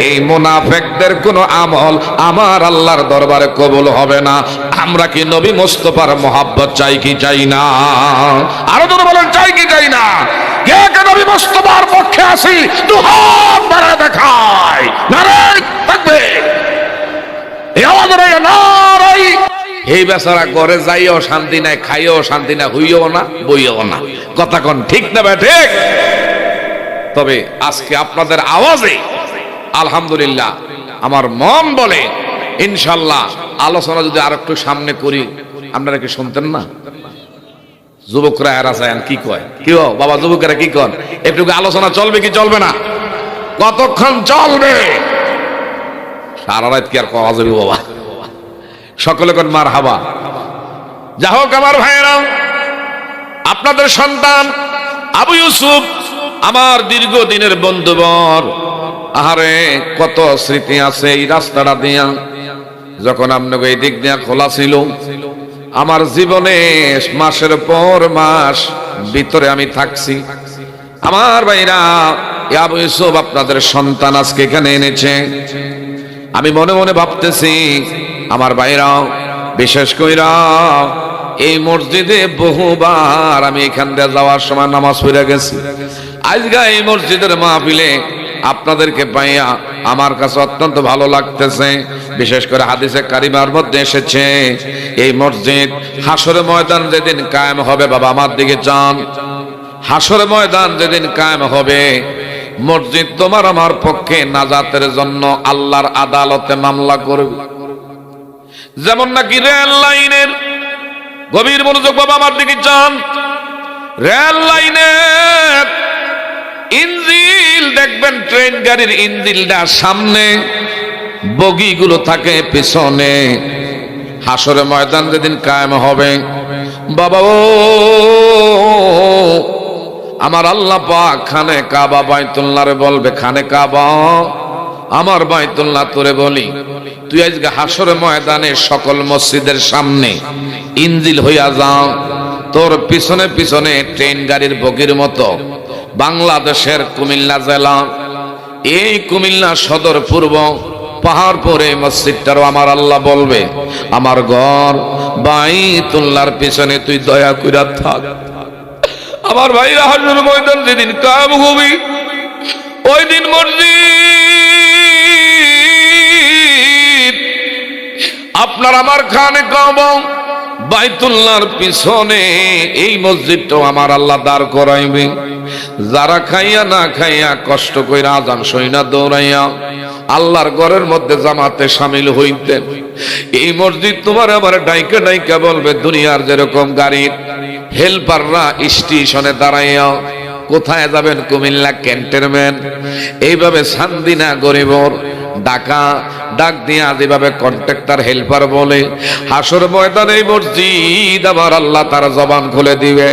Speaker 1: এই মুনাফিকদের কোনো আমল আমার আল্লাহর দরবারে কবুল হবে না। আমরা কি নবী মুস্তাফার মহব্বত চাই কি চাই না? আরো জোরে বলেন, চাই কি চাই না? কে কে নবী মুস্তাফার পক্ষে আছি দুহাত বাড়ায় দেখায়। নারে তাকবীর, এই আওয়াজ রে নারাই। এই বেচারা ঘরে যাইও শান্তি নাই, খাইও শান্তি না, হইও না, বইও না। কথা কোন ঠিক না ঠিক? তবে আজকে আপনাদের আওয়াজে আলহামদুলিল্লাহ আমার মন বলে ইনশাআল্লাহ আলোচনা যদি আর একটু সামনে করি, আপনারা কি শুনতেন না? যুবকরা এরা চান কি কয়, কি বাবা যুবকরা কি কন, একটু আলোচনা চলবে কি চলবে না? কতক্ষণ চলবে? সারা রাত কি আর পাওয়া যাবে বাবা? সকলে কোন মারহাবা। যা হোক আমার ভাইয়েরা, আপনাদের সন্তান আবু ইউসুফ আমার দীর্ঘদিনের বন্ধুবর। আহারে কত স্মৃতি আছে এই রাস্তাটা দিয়া। যখন আপনাকে এই দিক দিয়া খোলা ছিল, আমার জীবনে মাসের পর মাস ভিতরে আমি থাকছি। আমার ভাইরা, আবু ইউসুফ আপনাদের সন্তান আজকে এখানে এনেছে। আমি মনে মনে ভাবতেছি আমার ভাইরা, বিশেষ কইরা এই মসজিদে বহুবার আমি এখান দিয়ে যাওয়ার সময় নামাজ পড়ে গেছি। আজকে এই মসজিদের মাহফিলে আপনাদেরকে পাইয়া আমার কাছে অত্যন্ত ভালো লাগতেছে। বিশেষ করে হাদিসে কারিমার মধ্যে এসেছে এই মসজিদ হাসরের ময়দান যেদিন কায়েম হবে, বাবা আমার দিকে চান, হাসরের ময়দান যেদিন কায়েম হবে, মসজিদ তোমার আমার পক্ষে নাজাতের জন্য আল্লাহর আদালতে মামলা করবে। যেমন নাকি রেল লাইনের, গভীর মনোযোগ বাবা আমার দিকে চান, রেল লাইনের ইঞ্জিল দেখবেন, ট্রেন গাড়ির ইঞ্জিলটা সামনে, বগিগুলো থাকে পিছনে। হাসরে ময়দান যেদিন কায়েম হবে বাবা, ও আমার আল্লাহ পাক খানে কাবা বাইতুল্লাহরে বলবে, খানে কাবা আমার বাইতুল্লাহ তোরে বলি, তুই আজকে হাসরে ময়দানে সকল মসজিদের সামনে ইঞ্জিল হইয়া যাও। তোর পিছনে পিছনে ট্রেন গাড়ির বগির মতো বাংলাদেশের কুমিল্লা জেলা, এই কুমিল্লা সদর পূর্ব পাহাড় পরে মসজিদটারও আমার আল্লাহ বলবে, আমার ঘর বাইতুল্লাহর পিছনে তুই দয়া কইরা থাক। আমার ভাইরা, হাসরের ময়দান যেদিন কায়েম হবে, ওই দিন মসজিদ আপনার আমার খানে কাবা বাইতুল্লাহর পিছনে এই মসজিদটাও আমার আল্লাহ দাঁড় করাইবে। যারা খাইয়া না খাইয়া কষ্ট কইরা আজান সইনা দৌড়াইয়া আল্লাহর ঘরের মধ্যে জামাতে শামিল হইতেন, এই মসজিদ তোমার আমার ডাইকা ডাইকা বলবে, দুনিয়ার যেরকম গাড়ির হেল্পাররা স্টেশনে দাঁড়াইয়া কোথায় যাবেন, কুমিল্লা ক্যান্টনমেন্ট, এইভাবে সান্দিনা গরিবর ঢাকা ডাক দিয়ে যেভাবে কন্ট্রাক্টর হেল্পার বলে, হাসর ময়দানে এই মসজিদ আমার আল্লাহ তার জবান খুলে দিবে।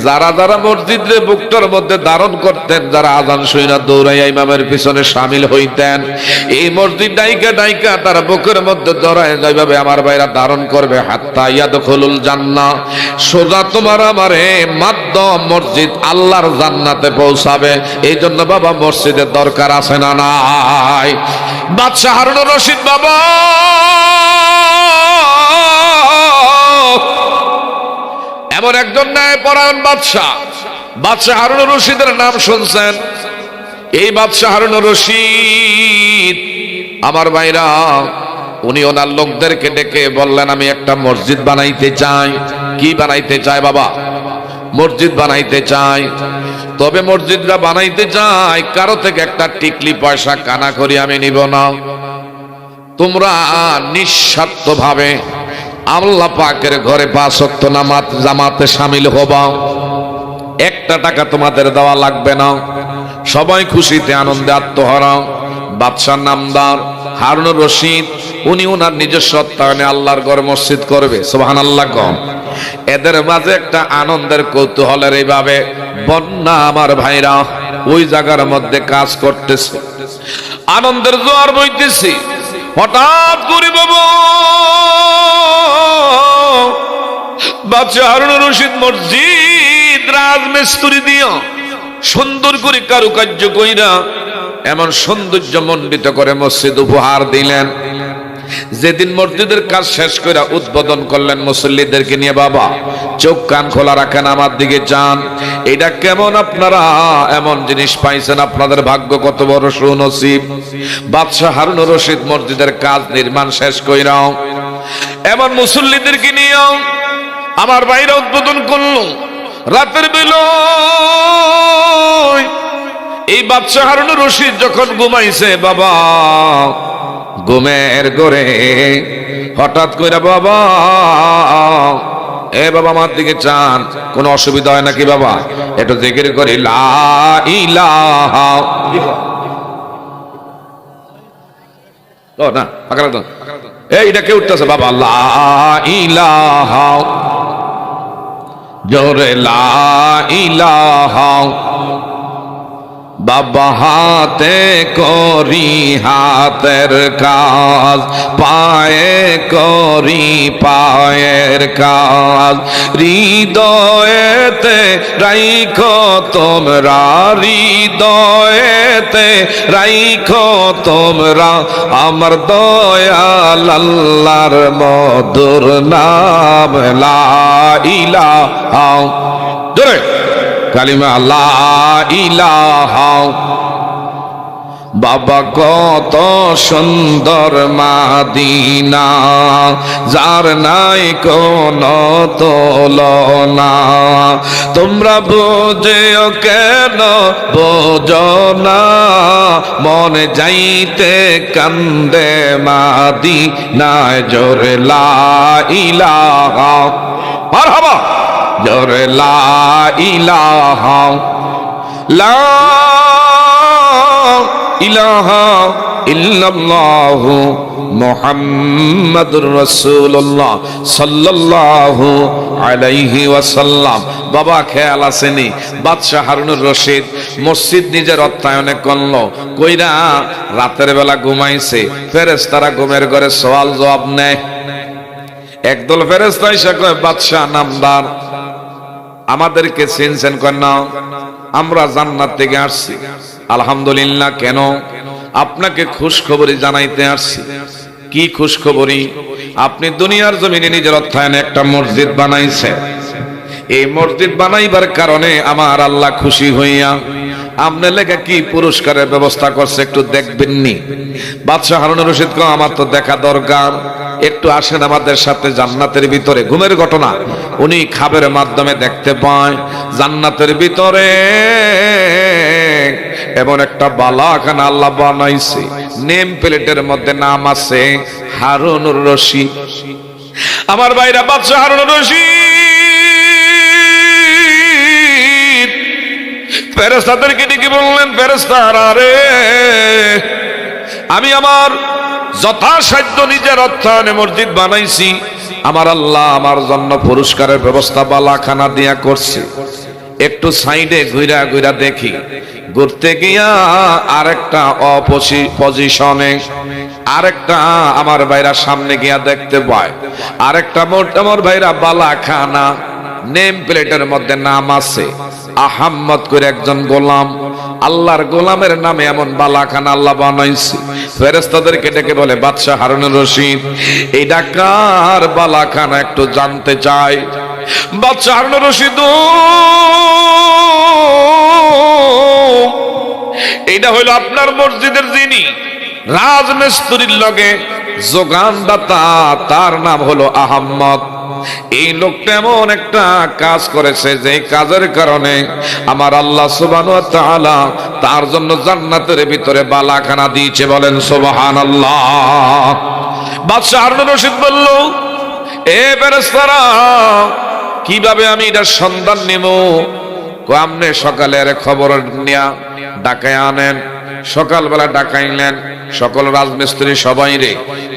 Speaker 1: যারা যারা মসজিদের বুকটার মধ্যে ধারণ করতেন, যারা আজান শুইনা দৌড়াইয়া ইমামের পিছনে শামিল হইতেন, এই মসজিদ ডাইকা ডাইকা তার বুকের মধ্যে জড়ায় যেভাবে আমার ভাইরা ধারণ করবে, হাত্তা ইয়াদখুলুল জান্নাহ, সোজা তোমার আমারে মাধ্যম মসজিদ আল্লাহর জান্নাতে পৌঁছাবে। এই জন্য বাবা মসজিদের দরকার আছে না নাই? বাদশাহ হারুনুর রশিদ বাবা এমন একজন ন্যায়পরায়ণ বাদশাহ, বাদশাহ হারুনুর রশিদের নাম শুনছেন। এই বাদশাহ হারুনুর রশিদ আমার ভাইরা উনি ওনার লোকদেরকে ডেকে বললেন, আমি একটা মসজিদ বানাইতে চাই। কি বানাইতে চায় বাবা? মসজিদ বানাইতে চাই। তবে মসজিদটা বানাইতে চাই, কারো থেকে একটা টিকলি পয়সা কানা করি আমি নিব না। তোমরা নিঃস্বার্থ ভাবে আল্লাহ পাকের ঘরে 5 ওয়াক্ত নামাজ জামাতে শামিল হবা। একটা টাকা তোমাদের দেওয়া লাগবে না। সবাই খুশিতে আনন্দে আত্মহারা। বাদশার নামদার হারুনুর রশিদ, উনি ওনার নিজস্ব অর্থায়নে আল্লাহর ঘর মসজিদ করবে। সুবহানাল্লাহ কম। এদের মাঝে একটা আনন্দের কৌতূহলের এইভাবে বন্যা আমার ভাইরা ওই জায়গার মধ্যে কাজ করতেছে, আনন্দের জোয়ার বইতেছে। হঠাৎ করে বাবা বাদশাহ হারুনুর রশিদ মসজিদ রাজমিস্ত্রি দিয়া সুন্দর করে কারুকার্য কইরা এমন সৌন্দর্য মণ্ডিত করে মসজিদ উপহার দিলেন। যেদিন মসজিদের কাজ শেষ করে উদ্বোধন করলেন মুসল্লিদেরকে নিয়ে, বাবা চোখ কান খোলা রাখেন, আমার দিকে যান। এটা কেমন আপনারা এমন জিনিস পাইছেন, আপনাদের ভাগ্য কত বড় সুনসিব। বাদশাহ হারুনুর রশিদ মসজিদের কাজ নির্মাণ শেষ কইরাও এমন মুসল্লিদেরকে নিয়ে আমার বাইরে উদ্বোধন করলো। রাতের বেলা এই বাদশাহ হারুনুর রশিদ যখন ঘুমাইছে বাবা, ঘুমের ঘরে হঠাৎ করে বাবা, এ বাবা আমার দিকে চান, কোনো অসুবিধা হয় নাকি বাবা? একটু জিকির করি লা ইলাহা। ও না পাগলা তো এইটা কে উঠতেছে বাবা? লা ইলাহা, জোরে লা ইলাহা। বাবা হাতে করি হাতের কাজ, পায়ে করি পায়ের কাজ, হৃদয়েতে রাইখো তোমরা, হৃদয়েতে রাইখো তোমরা আমার দয়াল আল্লাহর মধুর নাম লা ইলাহা। জোরে কালিমা লা ইলাহা। বাবা কত সুন্দর মাদিনা, যার নাই কোন তুলনা। তোমরা বুঝেও কেন বোঝো না, মনে যাইতে কান্দে মাদিনায়। জোরে লা ইলাহা, মারহাবা। জোরে লা ইলাহা, লা ইলাহা ইল্লাল্লাহু মুহাম্মাদুর রাসূলুল্লাহ সাল্লাল্লাহু আলাইহি ওয়াসাল্লাম। বাবা খেয়াল আসেনি, বাদশাহ হারুনুর রশিদ মসজিদ নিজের অর্থায়নে করলো, কইরা রাতের বেলা ঘুমাইছে। ফেরেশতারা ঘুমের ঘরে সওয়াল জবাব নেয়। একদল ফেরেশতা এসে কয়, বাদশাহ নামদার আমাদেরকে চিনছেন? কয় না, আমরা জান্নাত থেকে আসছি। আলহামদুলিল্লাহ। কেন? আপনাকে খুশখবরি জানাইতে আসছি। কি খুশখবরি? আপনি দুনিয়ার জমিনে নিজের অর্থায়নে একটা মসজিদ বানাইছে। এই মসজিদ বানাইবার কারণে আমার আল্লাহ খুশি হইয়া আপনার লেখা কি পুরস্কারের ব্যবস্থা করছে একটু দেখবেননি? বাদশাহ হারুনুর রশিদ কয়, আমার তো দেখা দরকার, একটু আসেন আমাদের সাথে জান্নাতের ভিতরে। ঘুমের ঘটনা উনি খাবের মাধ্যমে দেখতে পায় জান্নাতের ভিতরে এমন একটা বালাখানা আল্লাহ বানাইছে, নেম প্লেটের মধ্যে নাম আছে হারুনুর রশিদ। আমার ভাইরা, বাদশাহ হারুনুর রশিদ ফেরেশতাদেরকে ডেকে বললেন, ফেরেশতারা রে, আমি আমার যথাসাধ্য নিজের অর্থায়নে মসজিদ বানাইছি। আমার আল্লাহ আমার জন্য পুরস্কারের ব্যবস্থা বালাখানা দিয়া করছে। একটু সাইডে ঘুরা ঘুরা দেখি, ঘুরতে গিয়া আরেকটা পজিশনে আরেকটা আমার ভাইরা সামনে গিয়া দেখতে পায় আরেকটা আমার ভাইরা বালাখানা, নেম প্লেটের মধ্যে নাম আছে আহাম্মদ করে একজন গোলাম। আল্লাহর গোলামের নামে এমন বালাখানা আল্লাহ বানাইছে। ফেরেশতাদেরকে ডেকে বলে, বাদশা হারুনুর রশিদ, এই ডাকার বালাখানা একটু জানতে চাই। বাদশা হারুনুর রশিদ, এইটা হইল আপনার মসজিদের যিনি রাজমিস্ত্রির লগে যোগানদাতা, তার নাম হলো আহাম্মদ। এই লোকটা এমন একটা কাজ করেছে যে কাজের কারণে আমার আল্লাহ সুবহানাহু ওয়া তাআলা তার জন্য জান্নাতের ভিতরে বালাখানা দিয়েছে। বলেন সুবহানাল্লাহ। বাদশা হারুনুর রশিদ বলল, এ ফেরেশতারা, কিভাবে আমি এটার সন্ধান নেব? আমনে সকালের খবর নিয়া ডাকায় আনেন। সকালবেলা ডাকাইলেন সকল রাজমিস্ত্রি সবাই রে,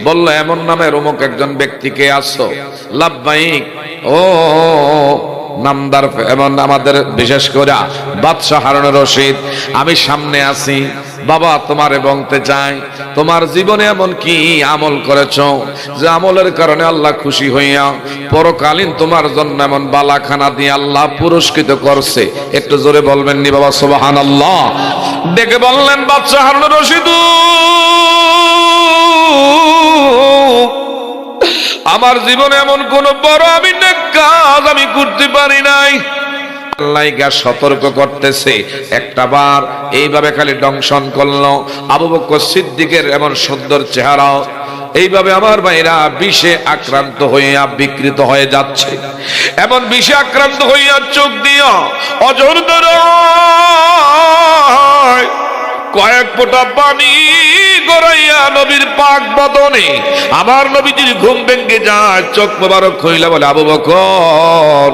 Speaker 1: বলল এমন নামের অমুক একজন ব্যক্তিকে আসো। লাব্বাইক, ও নামদার এমন আমাদের বিশেষ করে বাদশা হারুনুর রশিদ, আমি সামনে আছি বাবা, তোমারে বলতে চাই তোমার জীবনে এমন কি আমল করেছো যে আমলের কারণে আল্লাহ খুশি হইয়া পরকালীন তোমার জন্য এমন বালাখানা দিয়ে আল্লাহ পুরস্কৃত করছে? একটু জোরে বলবেন নি বাবা সুবহানাল্লাহ। ডেকে বললেন, বাদশা হারুনুর রশিদ, আমার জীবনে এমন কোন বড় আমি কাজ আমি করতে পারি নাই। আল্লাহ সতর্ক করতেছে। একটা বার এইভাবে খালি দংশন করলো আবু বকর সিদ্দিকের এমন সুন্দর চেহারা, এইভাবে আমার ভাইরা বিষে আক্রান্ত হইয়া বিকৃত হয়ে যাচ্ছে। এমন বিষে আক্রান্ত হইয়া চোখ দিয়া অঝর কয়েক ফোঁটা পানি গড়াইয়া নবীর পাক বদনে আমার নবীজির ঘুম ভেঙে যায়। চোখ মোবারক হইলা বলে, আবু বকর,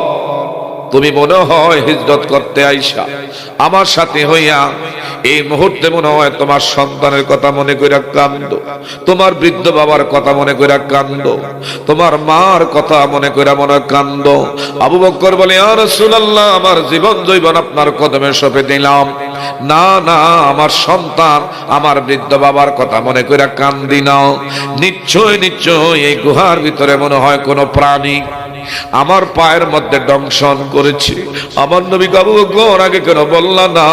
Speaker 1: তুমি মনে হয় হিজরত করতে আইসা আমার সাথে হইয়া এই মুহূর্তে মনে হয় তোমার সন্তানের কথা মনে কইরা কান্দো, তোমার বৃদ্ধ বাবার কথা মনে কইরা কান্দো, তোমার মার কথা মনে কইরা মনে কান্দো। আবু বকর বলে, ইয়া রাসূলুল্লাহ, আমার জীবন জৈবন আপনার কদমে সঁপে দিলাম। না না, আমার সন্তান আমার বৃদ্ধ বাবার কথা মনে কইরা কান্দি নাও। নিশ্চয় নিশ্চয় এই গুহার ভিতরে মনে হয় কোনো প্রাণী আমার পায়ের মধ্যে দংশন করেছে। আমার নবী আবু বকর আগে কেন বললা না?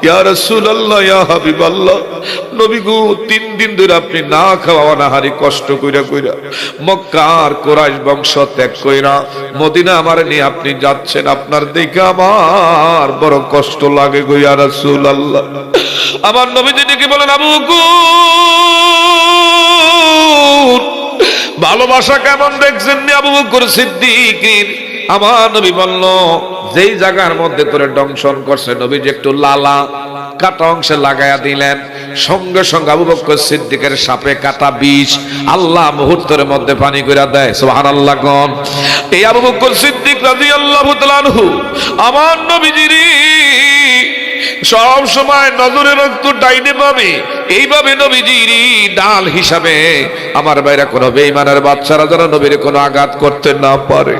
Speaker 1: ইয়া রাসূলুল্লাহ, ইয়া হাবিবাল্লাহ, নবী গো, 3 দিন ধরে আপনি না খাওয়া না হারি কষ্ট কইরা কইরা মক্কার কুরাইশ বংশ ত্যাগ কইরা মদিনা আমার নিয়ে আপনি যাচ্ছেন, আপনার দেখে আমার বড় কষ্ট লাগে গো ইয়া রাসূলুল্লাহ। আমার নবী কি বলেন, আবু বকর, ভালোবাসা কেমন দেখছেন আবু বকর সিদ্দিকের? আমার নবী বলল, যেই জায়গার মধ্যে তোরে দংশন করছে নবীজি একটু লালা কাটা অংশে লাগাইয়া দিলেন। সঙ্গে সঙ্গে আবু বকর সিদ্দিকের সাপে কাটা বিষ আল্লাহ মুহূর্তের মধ্যে পানি কইরা দেয়। সুবহানাল্লাহ। কোন এই আবু বকর সিদ্দিক রাদিয়াল্লাহু তাআলা আনহু আমার নবীজির সব সময় নজরের রক্ত ডাইনে পাবে, এইভাবে নবীজির ডাল হিসাবে আমার বাইরে কোনো বেঈমানের বাচ্চারা যেন নবীর কোনো আঘাত করতে না পারে।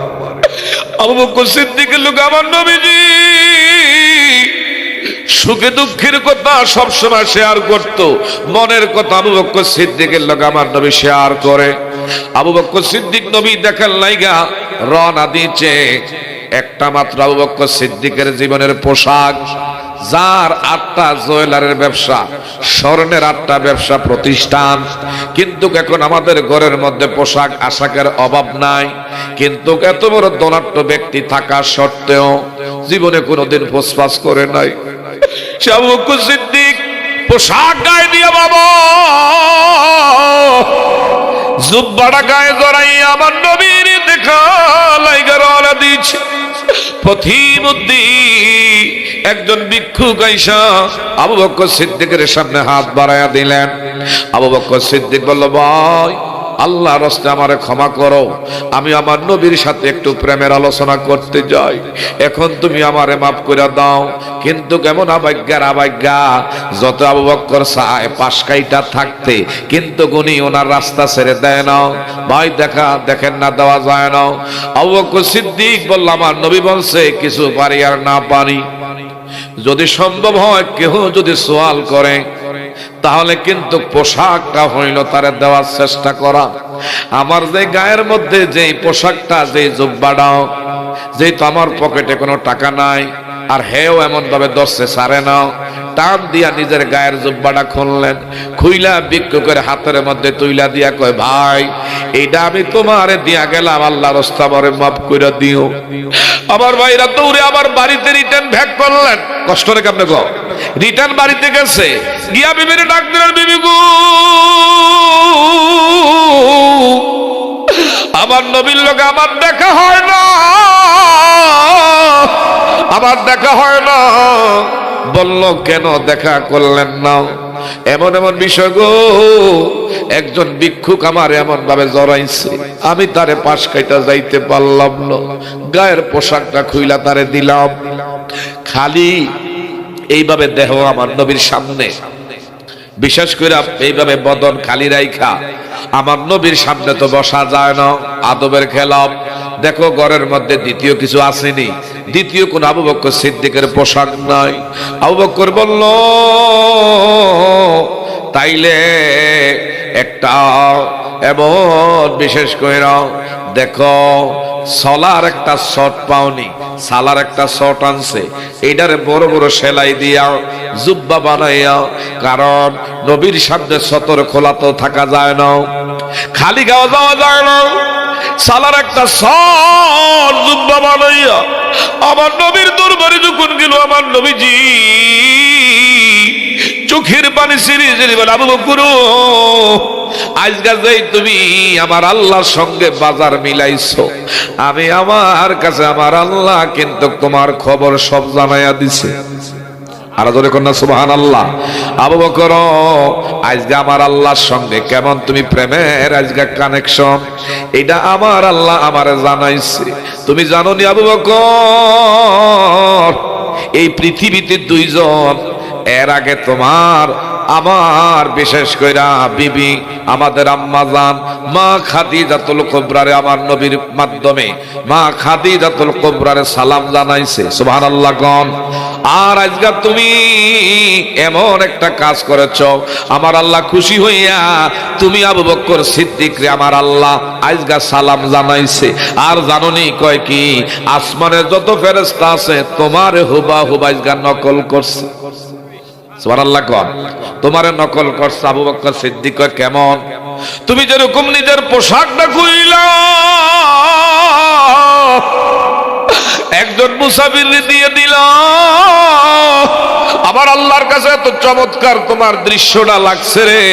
Speaker 1: আবু বকর সিদ্দিকের লোক আমার নবীজি সুখে দুঃখের কথা সব সময় শেয়ার করত। মনের কথা আবু বকর সিদ্দিকের লোক আমার নবী শেয়ার করে। আবু বকর সিদ্দিক নবী দেখার লাইগা রওনা দিয়েছে। একটা মাত্র আবু বকর সিদ্দিকের জীবনের পোশাক, যার 8টা জুয়েলারের ব্যবসা, স্বর্ণের 8টা ব্যবসা প্রতিষ্ঠান। কিন্তু এখন আমাদের ঘরের মধ্যে পোশাক আশাকের অভাব নাই, কিন্তু এত বড় ধনাঢ্য ব্যক্তি থাকা সত্ত্বেও জীবনে কোনোদিন ফোসফাস করে নাই। সে আবু বকর সিদ্দিক পোশাক গায়ে দিয়া বাবা জুব্বাটা গায়ে জড়াইয়া আমার নবীর দেখা লাইগা রওনা দিয়েছে। পথিমধ্যে একজন ভিক্ষুক আইসা আবু বকর সিদ্দিকের সামনে হাত বাড়াইয়া দিলেন। আবু বকর সিদ্দিক বলল, ভাই আল্লাহর রাস্তায় আমারে ক্ষমা করো, আমি আমার নবীর সাথে একটু প্রেমের আলোচনা করতে যাই, এখন তুমি আমারে মাফ করে দাও। কিন্তু কেমন আবাজ্ঞার আবাজ্ঞা, যত আবু বকর চায় পাশ কাইটা থাকতে, কিন্তু গুনি ওনার রাস্তা ছেড়ে দেয় না। ভাই দেখেন না, দেওয়া যায় না। আবু বকর সিদ্দিক বলল, আমার নবী বলছে কিছু পারি আর না পারি, যদি সম্ভব হয় কেহ যদি সওয়াল করে তাহলে কিন্তু পোশাকটা হইল তারে দেওয়ার চেষ্টা করা। আমার যে গায়ের মধ্যে যে পোশাকটা, যে জুব্বাটাও, যেহেতু আমার পকেটে কোনো টাকা নাই, আর হেও এমন ভাবে দশে সারে নাও, টান দিয়া নিজের গায়ের জুব্বাটা খুললেন, খুইলা বিক্রি করে হাতের মধ্যে তুইলা দিয়া কয়, ভাই এইটা আমি তোমারে দিয়া গেলাম, আল্লাহর রাস্তায় মাফ করে দিও। আমার ভাইরা দৌড়ে আবার বাড়িতে রিটার্ন ব্যাক করলেন। কষ্ট রেখে আপনি গো রিটার্ন বাড়িতে গেছে, গিয়া বিবির ডাক দিলেন, বিবি গো আমার নবীর লোকে আমার দেখা হয় না, আমার দেখা হয় না। বলল, কেন দেখা করলেন না? এমন এমন বিষয় গো, একজন ভিক্ষুক আমার এমন ভাবে জড়াইছে, আমি তারে পাশ কাইটা যাইতে পারলাম না, গায়ের পোশাকটা খুইলা তারে দিলাম। খালি এইভাবে দেহ আমার নবীর সামনে, বিশেষ করে এইভাবে বদন খালি রাইখা আমার নবীর সামনে তো বসা যায় না, আদবের খেলাপ। দেখো ঘরের মধ্যে দ্বিতীয় কিছু আসেনি, দ্বিতীয় কোন আবু বকর সিদ্দিকের পোশাক নাই। আবু বকর বলল, তাইলে একটা এমন বিশেষ করে দেখো, সলার একটা শর্ট পাওনি, সালার একটা শর্ট আনছে, এইটারে বড় বড় সেলাই দিয়া জুব্বা বানাইয়া, কারণ নবীর সামনে সতর খোলা তো থাকা যায় না, খালি গাওয়া যাওয়া যায় না। সালার একটা শর্ট জুব্বা বানাইয়া আমার নবীর দরবারে যখন গেল, আমার নবীজি চোখের পানি সিরিয়ে বলে, আবু বকর আজকে যাই তুমি আমার আল্লাহর সঙ্গে বাজার মিলাইছো, আমি আমার কাছে আমার আল্লাহ কিন্তু তোমার খবর সব জানাইয়া দিছে। আর জোরে কন্যা সুবহানাল্লাহ। আবু বকর আজকে আমার আল্লাহর সঙ্গে কেমন তুমি প্রেমের আজকে কানেকশন, এটা আমার আল্লাহ আমারে জানাইছে। তুমি জানো নি আবু বকর, এই পৃথিবীতে দুইজন, এর আগে তোমার আমার বিশেষ কইরা বিবি আমাদের আম্মা জান মা খাদিজাতুল কুবরারে আমার নবীর মাধ্যমে মা খাদিজাতুল কুবরারে সালাম জানাইছে। সুবহানাল্লাহ গণ। আর আজকে তুমি এমন একটা কাজ করেছো, আমার আল্লাহ খুশি হইয়া তুমি আবু বকর সিদ্দিক রে আমার আল্লাহ আজকে সালাম জানাইছে। আর জানোনি কয় কি, আসমানের যত ফেরেশতা আছে তোমার হুবাহুব আজকে নকল করছে। সুবহানাল্লাহ গণ। তোমারে নকল করছে আবু বকর সিদ্দিক। কেমন? তুমি যেরকম নিজের পোশাকটা খুইলা একজন মুসাফির দিয়ে দিলা, আমার আল্লাহর কাছে এত চমৎকার তোমার দৃশ্যটা লাগছে রে,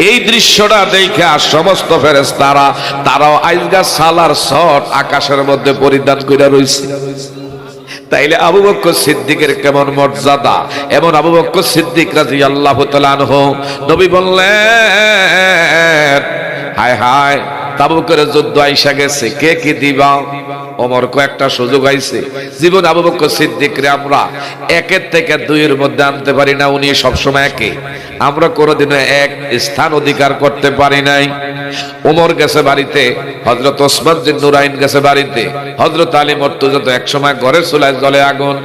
Speaker 1: এই দৃশ্যটা দেখে সমস্ত ফেরেশতারা তারাও আইজগা সালার শট আকাশের মধ্যে পরিধান করে রইছে। তাইলে আবু বকর সিদ্দিকের কেমন মর্যাদা, এমন আবু বকর সিদ্দিক রাদিয়াল্লাহু তাআলা আনহু নবী বললেন, হায় হায় তাবুকের যুদ্ধ আইসা গেছে, কে কি দিবা? ওমর কয়েকটা সুযোগ আইছে, জীবন আবু বকর সিদ্দিক রে আমরা একের থেকে দুইয়ের মধ্যে আনতে পারি না, উনি সবসময় একে, আমরা কোনোদিনও এক স্থান অধিকার করতে পারি নাই। ওমর গেছে বাড়িতে, হযরত ওসমান জিন নুরাইন গেছে বাড়িতে, হযরত আলী মর্তুজা তো এক সময় ঘরের চুলায় জ্বলে আগুন,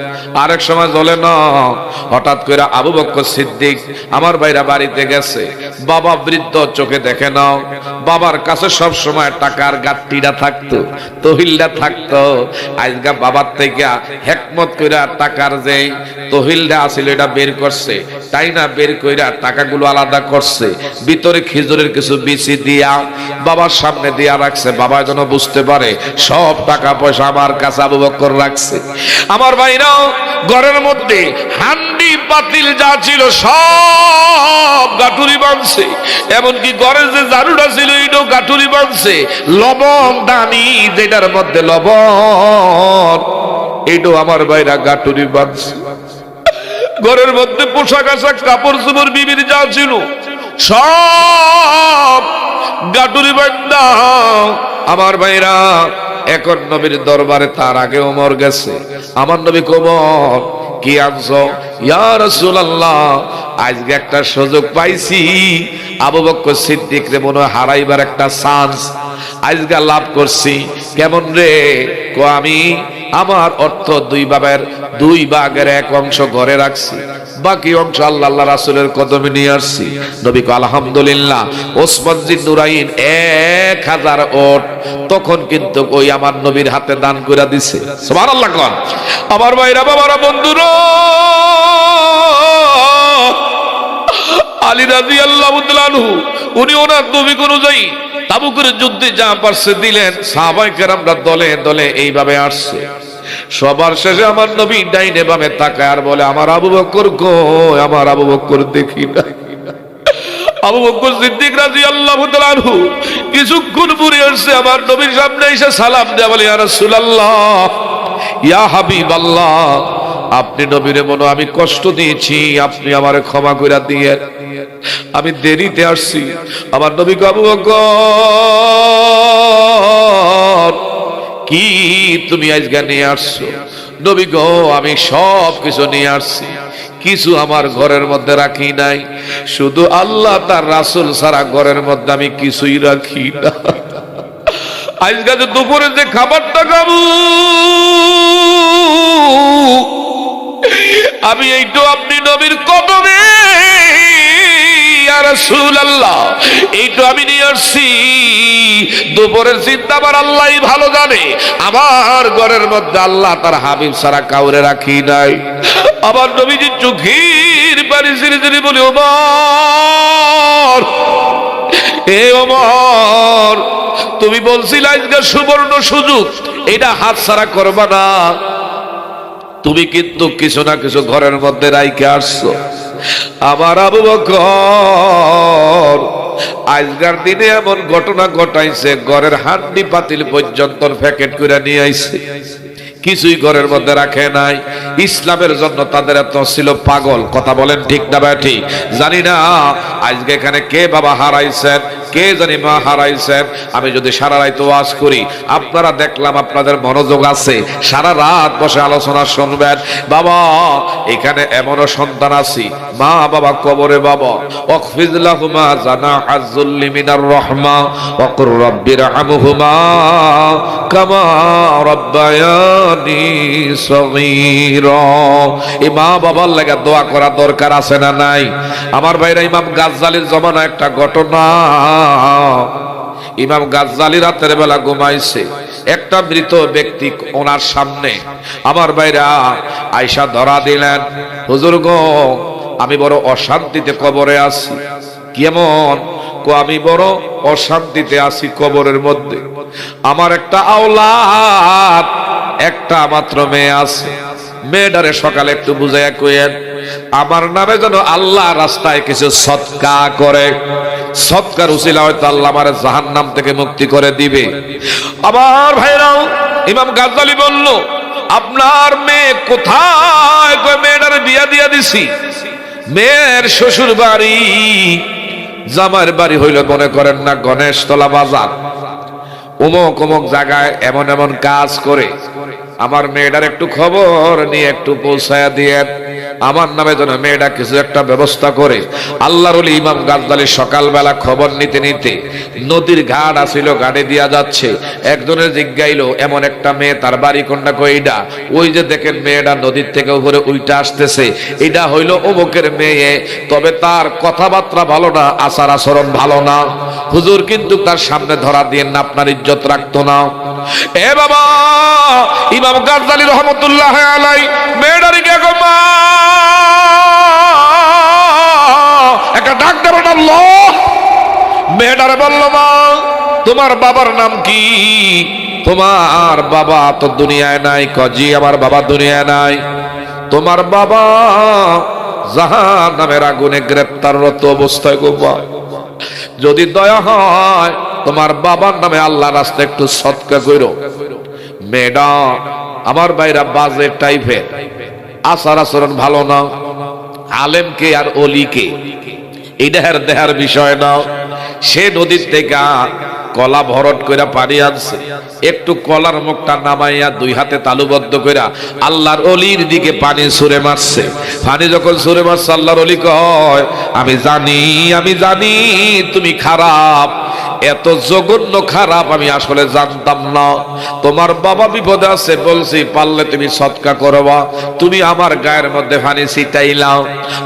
Speaker 1: আরেক সময় জ্বলে না। হঠাৎ করে আবু বকর সিদ্দিক আমার ভাইরা বাড়িতে গেছে, বাবা বৃদ্ধ, চোখে দেখে নাও, বাবার কাছে সব সময় টাকার গাট্টিটা থাকতো, তহিলটা থাকতো। আজকে বাবার থেকে হেকমত কইরা টাকার যে তহিলটা আছিল এটা বের করছে, তাই না বের কইরা টাকাগুলো আলাদা করছে, ভিতরে খেজুরের কিছু বিচি দিয়া বাবার সামনে দিয়া রাখছে, বাবা যেন বুঝতে পারে সব টাকা পয়সা আমার কাছে আবু বকর রাখছে। আমার ভাইরাও ঘরের মধ্যে হান্ডি পাতিল যা ছিল সব গাটুরি বাঁধছে, এমনকি ঘরের যে ঝাড়ুটা ছিল এটাও গাটুরি বাঁধছে, লবণ দানি যেটার মধ্যে লবণ এটাও আমার ভাইরা গাটুরি বাঁধছে। ঘরের মধ্যে পোশাক আশাক কাপড় চোপড় বিবির যা ছিল সব গাটুরি বান্দা। আমার ভাইরা, এখন নবীর দরবারে তার আগে ওমর গেছে। আমার নবী ওমর, কি আনছো? ইয়া রাসূলুল্লাহ, আজকে একটা সুযোগ পাইছি, আবু বকর সিদ্দিক রে মনে হয় হারাইবার একটা চান্স আজকে লাভ করছি। কেমন রে? কো আমি আমার অর্থ দুই ভাগের এক অংশ ঘরে রাখছি, বাকি অংশ আল্লাহ রাসূলের কদমে নিয়ে আসছি। নবী কো আলহামদুলিল্লাহ। ওসমান জিন নুরাইন 1000 ওট তখন কিন্তু ওই আমার নবীর হাতে দান করে দিছে। সুবহানাল্লাহ। কোন আমার ভাইরা, বাবারা, বন্ধুরা, আলী রাদিয়াল্লাহু তাআলা আনহু উনি ওনার নবী অনুযায়ী তাবুকের যুদ্ধে যা পারছে দিলেন। সাহাবায়ে কেরামরা দলে দলে এইভাবে আসছে। সবার শেষে আমার নবী ডাইনে বামে তাকায় আর বলে, আমার আবু বকর কই? আমার আবু বকর দেখি না। আবু বকর সিদ্দিক রাদিয়াল্লাহু তাআলা আনহু কিছুক্ষণ পরে আসছে আমার নবীর সামনে এসে সালাম দেয়া বলে, ইয়া রাসূলুল্লাহ, ইয়া হাবিবাল্লাহ, আপনি নবীরে মনে আমি কষ্ট দিয়েছি, আপনি আমারে ক্ষমা করে দিয়ে, আমি দেরিতে আসছি। আমার নবী আবু বকর, কি তুমি আজকে নিয়ে আসছো? নবী গো, আমি সব কিছু নিয়ে আসছি, কিছু আমার ঘরের মধ্যে রাখি নাই, শুধু আল্লাহ তার রাসূল ছাড়া ঘরের মধ্যে আমি কিছুই রাখি না। আজকে যে দুপুরে যে খাবারটা খাবো আমি এইটো আপনি নবীর কদমে, ইয়া রাসূলুল্লাহ, এইটো আমি নিয়ে আসছি। দুপুরের চিন্তা আমার আল্লাহই ভালো জানে, আমার ঘরের মধ্যে আল্লাহ তার হাবিব ছাড়া কাউরে রাখি নাই। আমার নবীজি চোখের পানি ছেড়ে ছেড়ে বলে, ওমর, এ ওমর, তুমি বলছিলে আজকে সুবর্ণ সুযোগ, এটা হাত ছাড়া করবা না। তুমি কিন্তু কিছু না কিছু ঘরের মধ্যে রাইখে আসছো। আমার আবু বকর আজকের দিনে এমন ঘটনা ঘটাইছে, ঘরের হান্ডি পাতিল পর্যন্ত প্যাকেট করে নিয়ে আইছে, কিছুই ঘরের মধ্যে রাখে নাই। ইসলামের জন্য তাদের এত ছিল পাগল। কথা বলেন ঠিক না ব্যাঠি? জানি না আজকে এখানে কে বাবা হারাইছেন, কে জানি মা হারাইছেন। আমি যদি সারা রাত ওয়াজ করি, আপনারা দেখলাম আপনাদের মনোযোগ আছে, সারা রাত বসে আলোচনা শুনবেন। বাবা, এখানে এমনও সন্তান আছি, মা বাবা কবরে, বাবা ওয়াকফিজ লাহুমা জানাহাজ যুল্লি মিনার রাহমা ওয়া কুর রাব্বিরহামহুমা কামা রাব্বায়ানি সগীরা। এই মা বাবার লাগা দোয়া করা দরকার আছে না নাই? আমার ভাইরা, ইমাম গাজ্জালির জমানা একটা ঘটনা। ইমাম গাজ্জালি রাতের বেলা ঘুমাইছে, একটা মৃত ব্যক্তি ওনার সামনে। আমার ভাইরা আয়েশা ধরা দিলেন, হুজুর গো, আমি বড় অশান্তিতে কবরে আছি। কেমন? কো আমি বড় অশান্তিতে আছি কবরের মধ্যে। আমার একটা আওলাদ, একটা মাত্র মেয়ে আছে, মেয়েটারে সকালে একটু বুঝাইয়া কইেন আমার নামে যেন আল্লাহ রাস্তায় কিছু সদকা করে, সদকার উসিলা হয়তো আল্লাহ আমার জাহান্নাম থেকে মুক্তি করে দিবে। আবার ভাইরাও, ইমাম গাজ্জালি বলল, আপনার মেয়ে কোথায়? কই মেয়েটার বিয়া দিয়া দিছি। মেয়ের শ্বশুর বাড়ি, জামার বাড়ি হইল মনে করেন না গণেশতলা বাজার, অমুক অমুক জায়গায় এমন এমন কাজ করে। আমার মেয়েটার একটু খবর নিয়ে একটু পৌঁছায়া দিয়ে আমার নামে যেন মেয়েটা কিছু একটা ব্যবস্থা করে। আল্লাহর ওলি ইমাম গাজ্জালি সকালবেলা খবর নিতে নিতে নদীর ঘাট আসিল, ঘাটে দিয়া যাচ্ছে। একজনের জিজ্ঞাইলো, এমন একটা মেয়ে, তার বাড়ি কোনটা? কইডা ওই যে দেখেন মেয়েটা নদীর থেকে উপরে উল্টা আসতেছে, এটা হইল অমুকের মেয়ে, তবে তার কথাবার্তা ভালো না, আচার আচরণ ভালো না। হুজুর কিন্তু তার সামনে ধরা দিয়ে না, আপনার ইজ্জত রাখতো না। এ বাবা, ইমাম গাজ্জালি রহমতুল্লাহ আলাই মেয়েটারিকে মা একটা ডাক দেবেন আল্লাহ। মেয়েটারে বলল, মা তোমার বাবার নাম কি? তোমার বাবা তো দুনিয়ায় নাই। কজি আমার বাবা দুনিয়ায় নাই। তোমার বাবা জাহান্নামের আগুনে গ্রেফতাররত অবস্থায় গোবা, যদি দয়া হয় তোমার বাবার নামে আল্লাহ রাস্তায় একটু সদকা কইরো। মেয়েটা আমার বাইরা বাজে টাইপের, আচার আচরণ ভালো না। আলেমকে আর অলিকে এটা দেহার বিষয় না। সে নদীর থেকে কলা ভরট কইরা পানি আনছে, একটু কলার মুখটা নামাইয়া দুই হাতে তালুবদ্ধ কইরা আল্লাহর অলির দিকে পানি ছুঁড়ে মারছে। পানি যখন ছুঁড়ে মারছে, আল্লাহর অলি কয়, আমি জানি তুমি খারাপ, এত জঘন্য খারাপ আমি আসলে জানতাম না। তোমার বাবা বিপদে আছে, বলছি পারলে তুমি সদকা করবা, তুমি আমার গায়ের মধ্যে পানি ছিটাইলাও।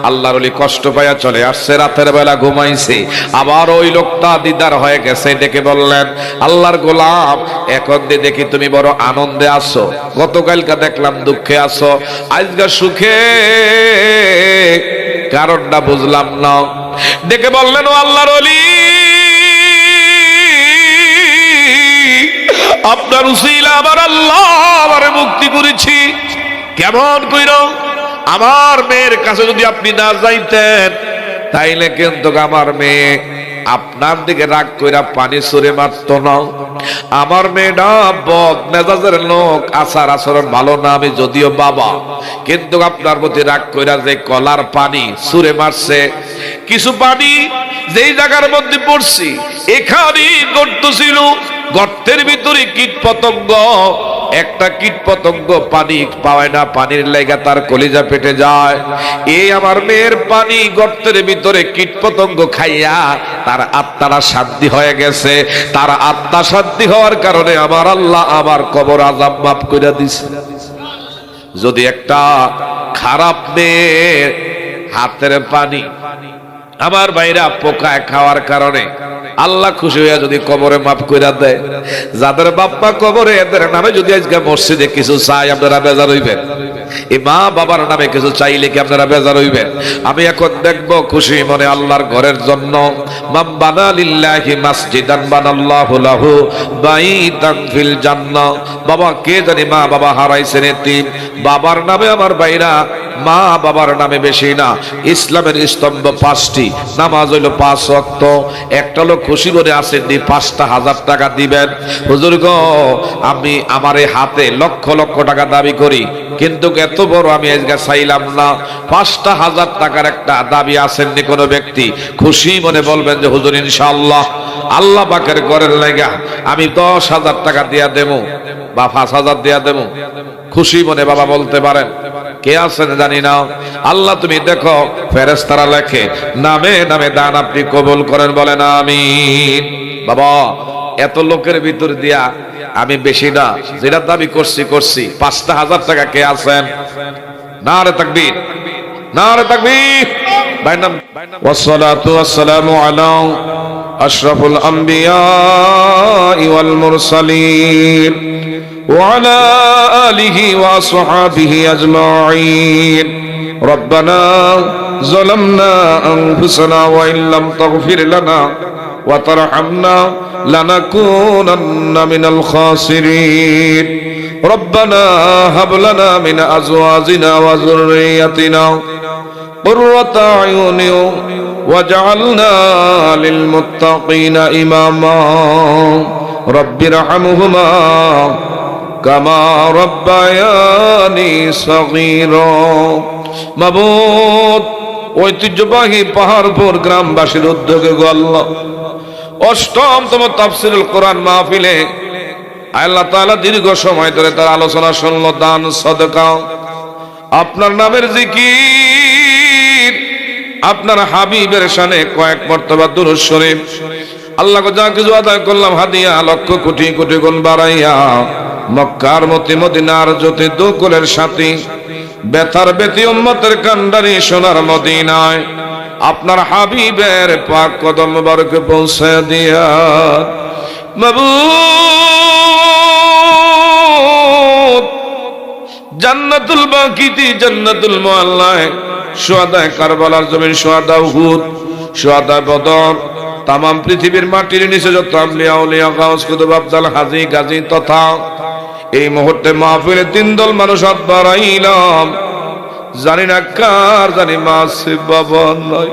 Speaker 1: আল্লাহর ওলি কষ্ট পাইয়া চলে আসছে, রাতের বেলা ঘুমাইছে। আবার ওই লোকটা দিদার হয়ে গেছে, ডেকে বললেন, আল্লাহর গোলাম, এখন দেখি তুমি বড় আনন্দে আছো, গতকালকে দেখলাম দুঃখে আছো, আজকে সুখে, কারণটা বুঝলাম না। ডেকে বললেন, ও আল্লাহর ওলি, আপনার উসিলা আমার আল্লাহ আমারে মুক্তি করেছি। কেমন কইরা? আমার মেয়ের কাছে যদি আপনি না যাইতেন, তাইলে কিন্তু আমার মেয়ে আপনার দিকে রাগ কইরা পানি ছুঁড়ে মারত না। আমার মেয়েটা বদ মেজাজের লোক, আচার আচরণ ভালো না, আমি যদিও বাবা, কিন্তু আপনার প্রতি রাগ কইরা যে কলার পানি ছুঁড়ে মারছে, কিছু পানি যেই জায়গার মধ্যে পড়ছি এখানেই গর্ত ছিল, গর্তের ভিতরে কীট পতঙ্গ, একটা কীট পতঙ্গ পানি পায় না, পানির লেগা তার কলিজা পেটে যায়। এই আমার মেয়ের পানি গর্তের ভিতরে কীট পতঙ্গ খাইয়া তার আত্মারা শান্তি হয়ে গেছে। তার আত্মা শান্তি হওয়ার কারণে আমার আল্লাহ আমার কবর আযাব মাফ করে দিছে। যদি একটা খারাপ মেয়ের হাতের পানি আমার ভাইরা পোকায় খাওয়ার কারণে আল্লাহ খুশি হইয়া যদি কবরে মাফ কইরা দেয়, যাদের বাপ্পা কবরে, এদের নামে যদি আজকে মসজিদে কিছু চাই, আপনারা বেজার হইবেন? এই মা বাবার নামে কিছু চাইলে কি আপনারা বেজার হইবেন? আমি এখন দেখব খুশি মনে আল্লাহর ঘরের জন্য, মান বানা লিল্লাহি মাসজিদান বানাল্লাহু লাহু বাইতান ফিল জান্নাহ। বাবা কে জানি মা বাবা হারাইছেন, এতিম, বাবার নামে আমার ভাইরা, মা বাবার নামে বেশি না, ইসলামের স্তম্ভ 5টি, নামাজ হইল 5 ওয়াক্ত। একটা লোক খুশি করে আসেননি, 5,000 টাকা দিবেন। হুজুর গো, আমি আমার এই হাতে লক্ষ লক্ষ টাকা দাবি করি, কিন্তু এত বড় আমি আজকে চাইলাম না। 5,000 টাকার একটা দাবি আসেননি কোনো ব্যক্তি, খুশি মনে বলবেন যে হুজুর ইনশাআল্লাহ আল্লাহ পাকের ঘরের লাগা আমি 10,000 টাকা দিয়া দেবো বা 5,000 দিয়া দেবো, খুশি মনে বাবা বলতে পারেন। কে আছেন জানি না, আল্লাহ তুমি দেখো, ফেরেশতারা লেখে নামে নামে দান আপনি কবুল করেন, বলেন আমিন। বাবা এত লোকের ভিতর দিয়া আমি বেশি না, যেটা দাবি করছি 5,000 টাকা কে আছেন? নারে তাকবীর, নারে তাকবীর। ভাই নাম ওয়াসসালাতু ওয়াসসালামু আলা আশরাফুল আম্বিয়া ওয়াল মুরসালিন وعلى آله وصحبه أجمعين. ربنا ظلمنا أنفسنا وإن لم تغفر لنا وترحمنا لنكونن من الخاسرين. ربنا هب لنا من أزواجنا وذريتنا قرة أعين واجعلنا للمتقين إماما. رب ارحمهما كما ربياني صغيرا. মাবুদ, ঐতিহ্যবাহী পাহাড়পুর গ্রামবাসীর উদ্যোগে গো আল্লাহ, 8তম তাফসীরুল কোরআন মাহফিলে আল্লাহ তাআলা দীর্ঘ সময় ধরে তার আলোচনা শুনলো, দান সদকা, আপনার নামের জিকির, আপনার হাবিবের শানে কয়েক মর্তবা দুরূদ শরীফ। আল্লাহ যা কিছু আদায় করলাম হাদিয়া, লক্ষ কোটি কোটি গুণ বাড়াইয়া মক্কার মতি, মদিনার জ্যোতি, দুকুলের সাথী, বেতার বেতি উম্মতের কান্ডারি সোনার মদিনায় আপনার হাবিবের পাক কদম মুবারকে পৌঁছে দিয়া মাবুদ জান্নাতুল বাকিতি, জান্নাতুল মুআল্লায়, শুহাদায়ে কারবালার জমিন, শুহাদা উহুদ, শুহাদা বদর, তাম পৃথিবীর মাটির নিচে যত আম্বিয়া আউলিয়া গাউস কুতুব আফজাল হাজী গাজী তথা এই মুহূর্তে মাহফিলে 3 দল মানুষ হাত বাড়াইলাম। জানি না কার জানি মা আছে বাবা নাই,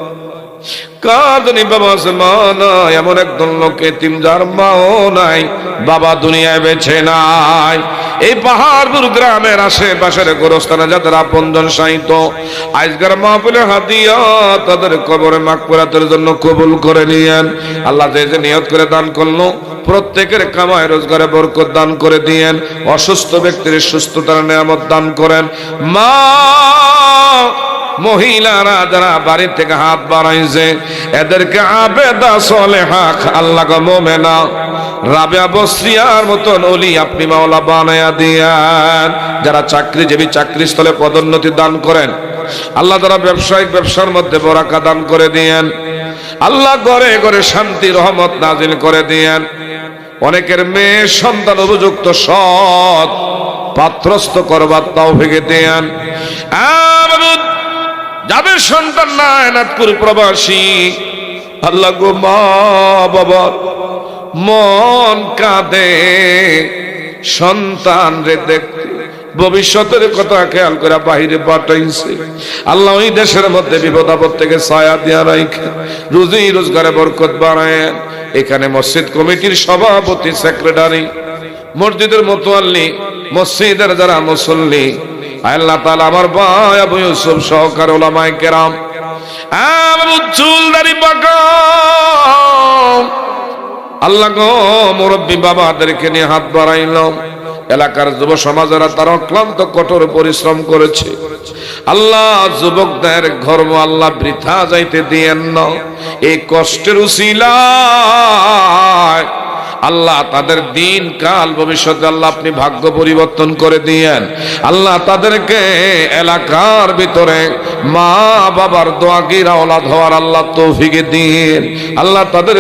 Speaker 1: কার জানি বাবা আছে মা নাই, এমন একদল লোক এতিম যার মাও নাই, বাবা দুনিয়ায় বেঁচে নাই। এই পাহাড়পুর গ্রামের আশেপাশের গোরস্থানে যাদের আপনজন সাহিত্য আজকের মাহফিলে হাদিয়া তাদের কবরে মাগফিরাতের জন্য কবুল করে নিয়েন। আল্লাহ যে যে নিয়ত করে দান করলো প্রত্যেকের কামায় রোজগারে বরকত দান করে দিয়েন। অসুস্থ ব্যক্তির সুস্থতার নিয়ামত দান করেন। মা মহিলারা যারা বাড়ি থেকে হাত বাড়াইছে এদেরকে আবেদা সলেহা আল্লাহ গো মোমেনা রাবিয়া বসরিয়ার মতন ওলি আপনি মাওলা বানায়া দিয়েন। যারা চাকরিজীবী চাকরিস্থলে পদোন্নতি দান করেন আল্লাহ, যারা ব্যবসায়িক ব্যবসার মধ্যে বরাকা দান করে দিয়েন আল্লাহ, ঘরে ঘরে শান্তি রহমত নাজিল করে দিয়েন। অনেকের মেয়ে সন্তান উপযুক্ত সৎ পাত্রস্থ করবার তৌফিক দেন। যাদের সন্তান নাই নাথপুর প্রবাসী আল্লাহ গো মা বাবা মন কাঁদে সন্তান রে দেখতে, ভবিষ্যতের কথা খেয়াল করে বাহিরে পাঠাইছে আল্লাহ। ওই দেশের মধ্যে বিপদ আপদ থেকে ছায়া দিয়া রাখে, রুজি রোজগারে বরকত বাড়ায়েন। এখানে মসজিদ কমিটির সভাপতি সেক্রেটারি, মসজিদের মোতাল্লি, মসজিদের যারা মুসল্লি, আল্লাহ তাআলা আমার ভাই আবু ইউসুফ সহকার উলামায়ে কেরাম, চুলদারি পাকা আল্লাহ গো মুরব্বী বাবাদেরকে নিয়ে হাত বাড়াইলাম। এলাকার যুব সমাজেরা তারা অক্লান্ত কঠোর পরিশ্রম করেছে আল্লাহ। যুবকদের ধর্ম আল্লাহ বৃথা যাইতে দিয়েন না। এই কষ্টের উসিলায় আল্লাহ তাদের দিন কাল ভবিষ্যতে আল্লাহ আপনি ভাগ্য পরিবর্তন করে দিয়েন আল্লাহ। তাদেরকে এলাকার ভিতরে মা বাবার দোয়াগির আওলাদ হওয়ার আল্লাহ তৌফিক দিন আল্লাহ। তাদের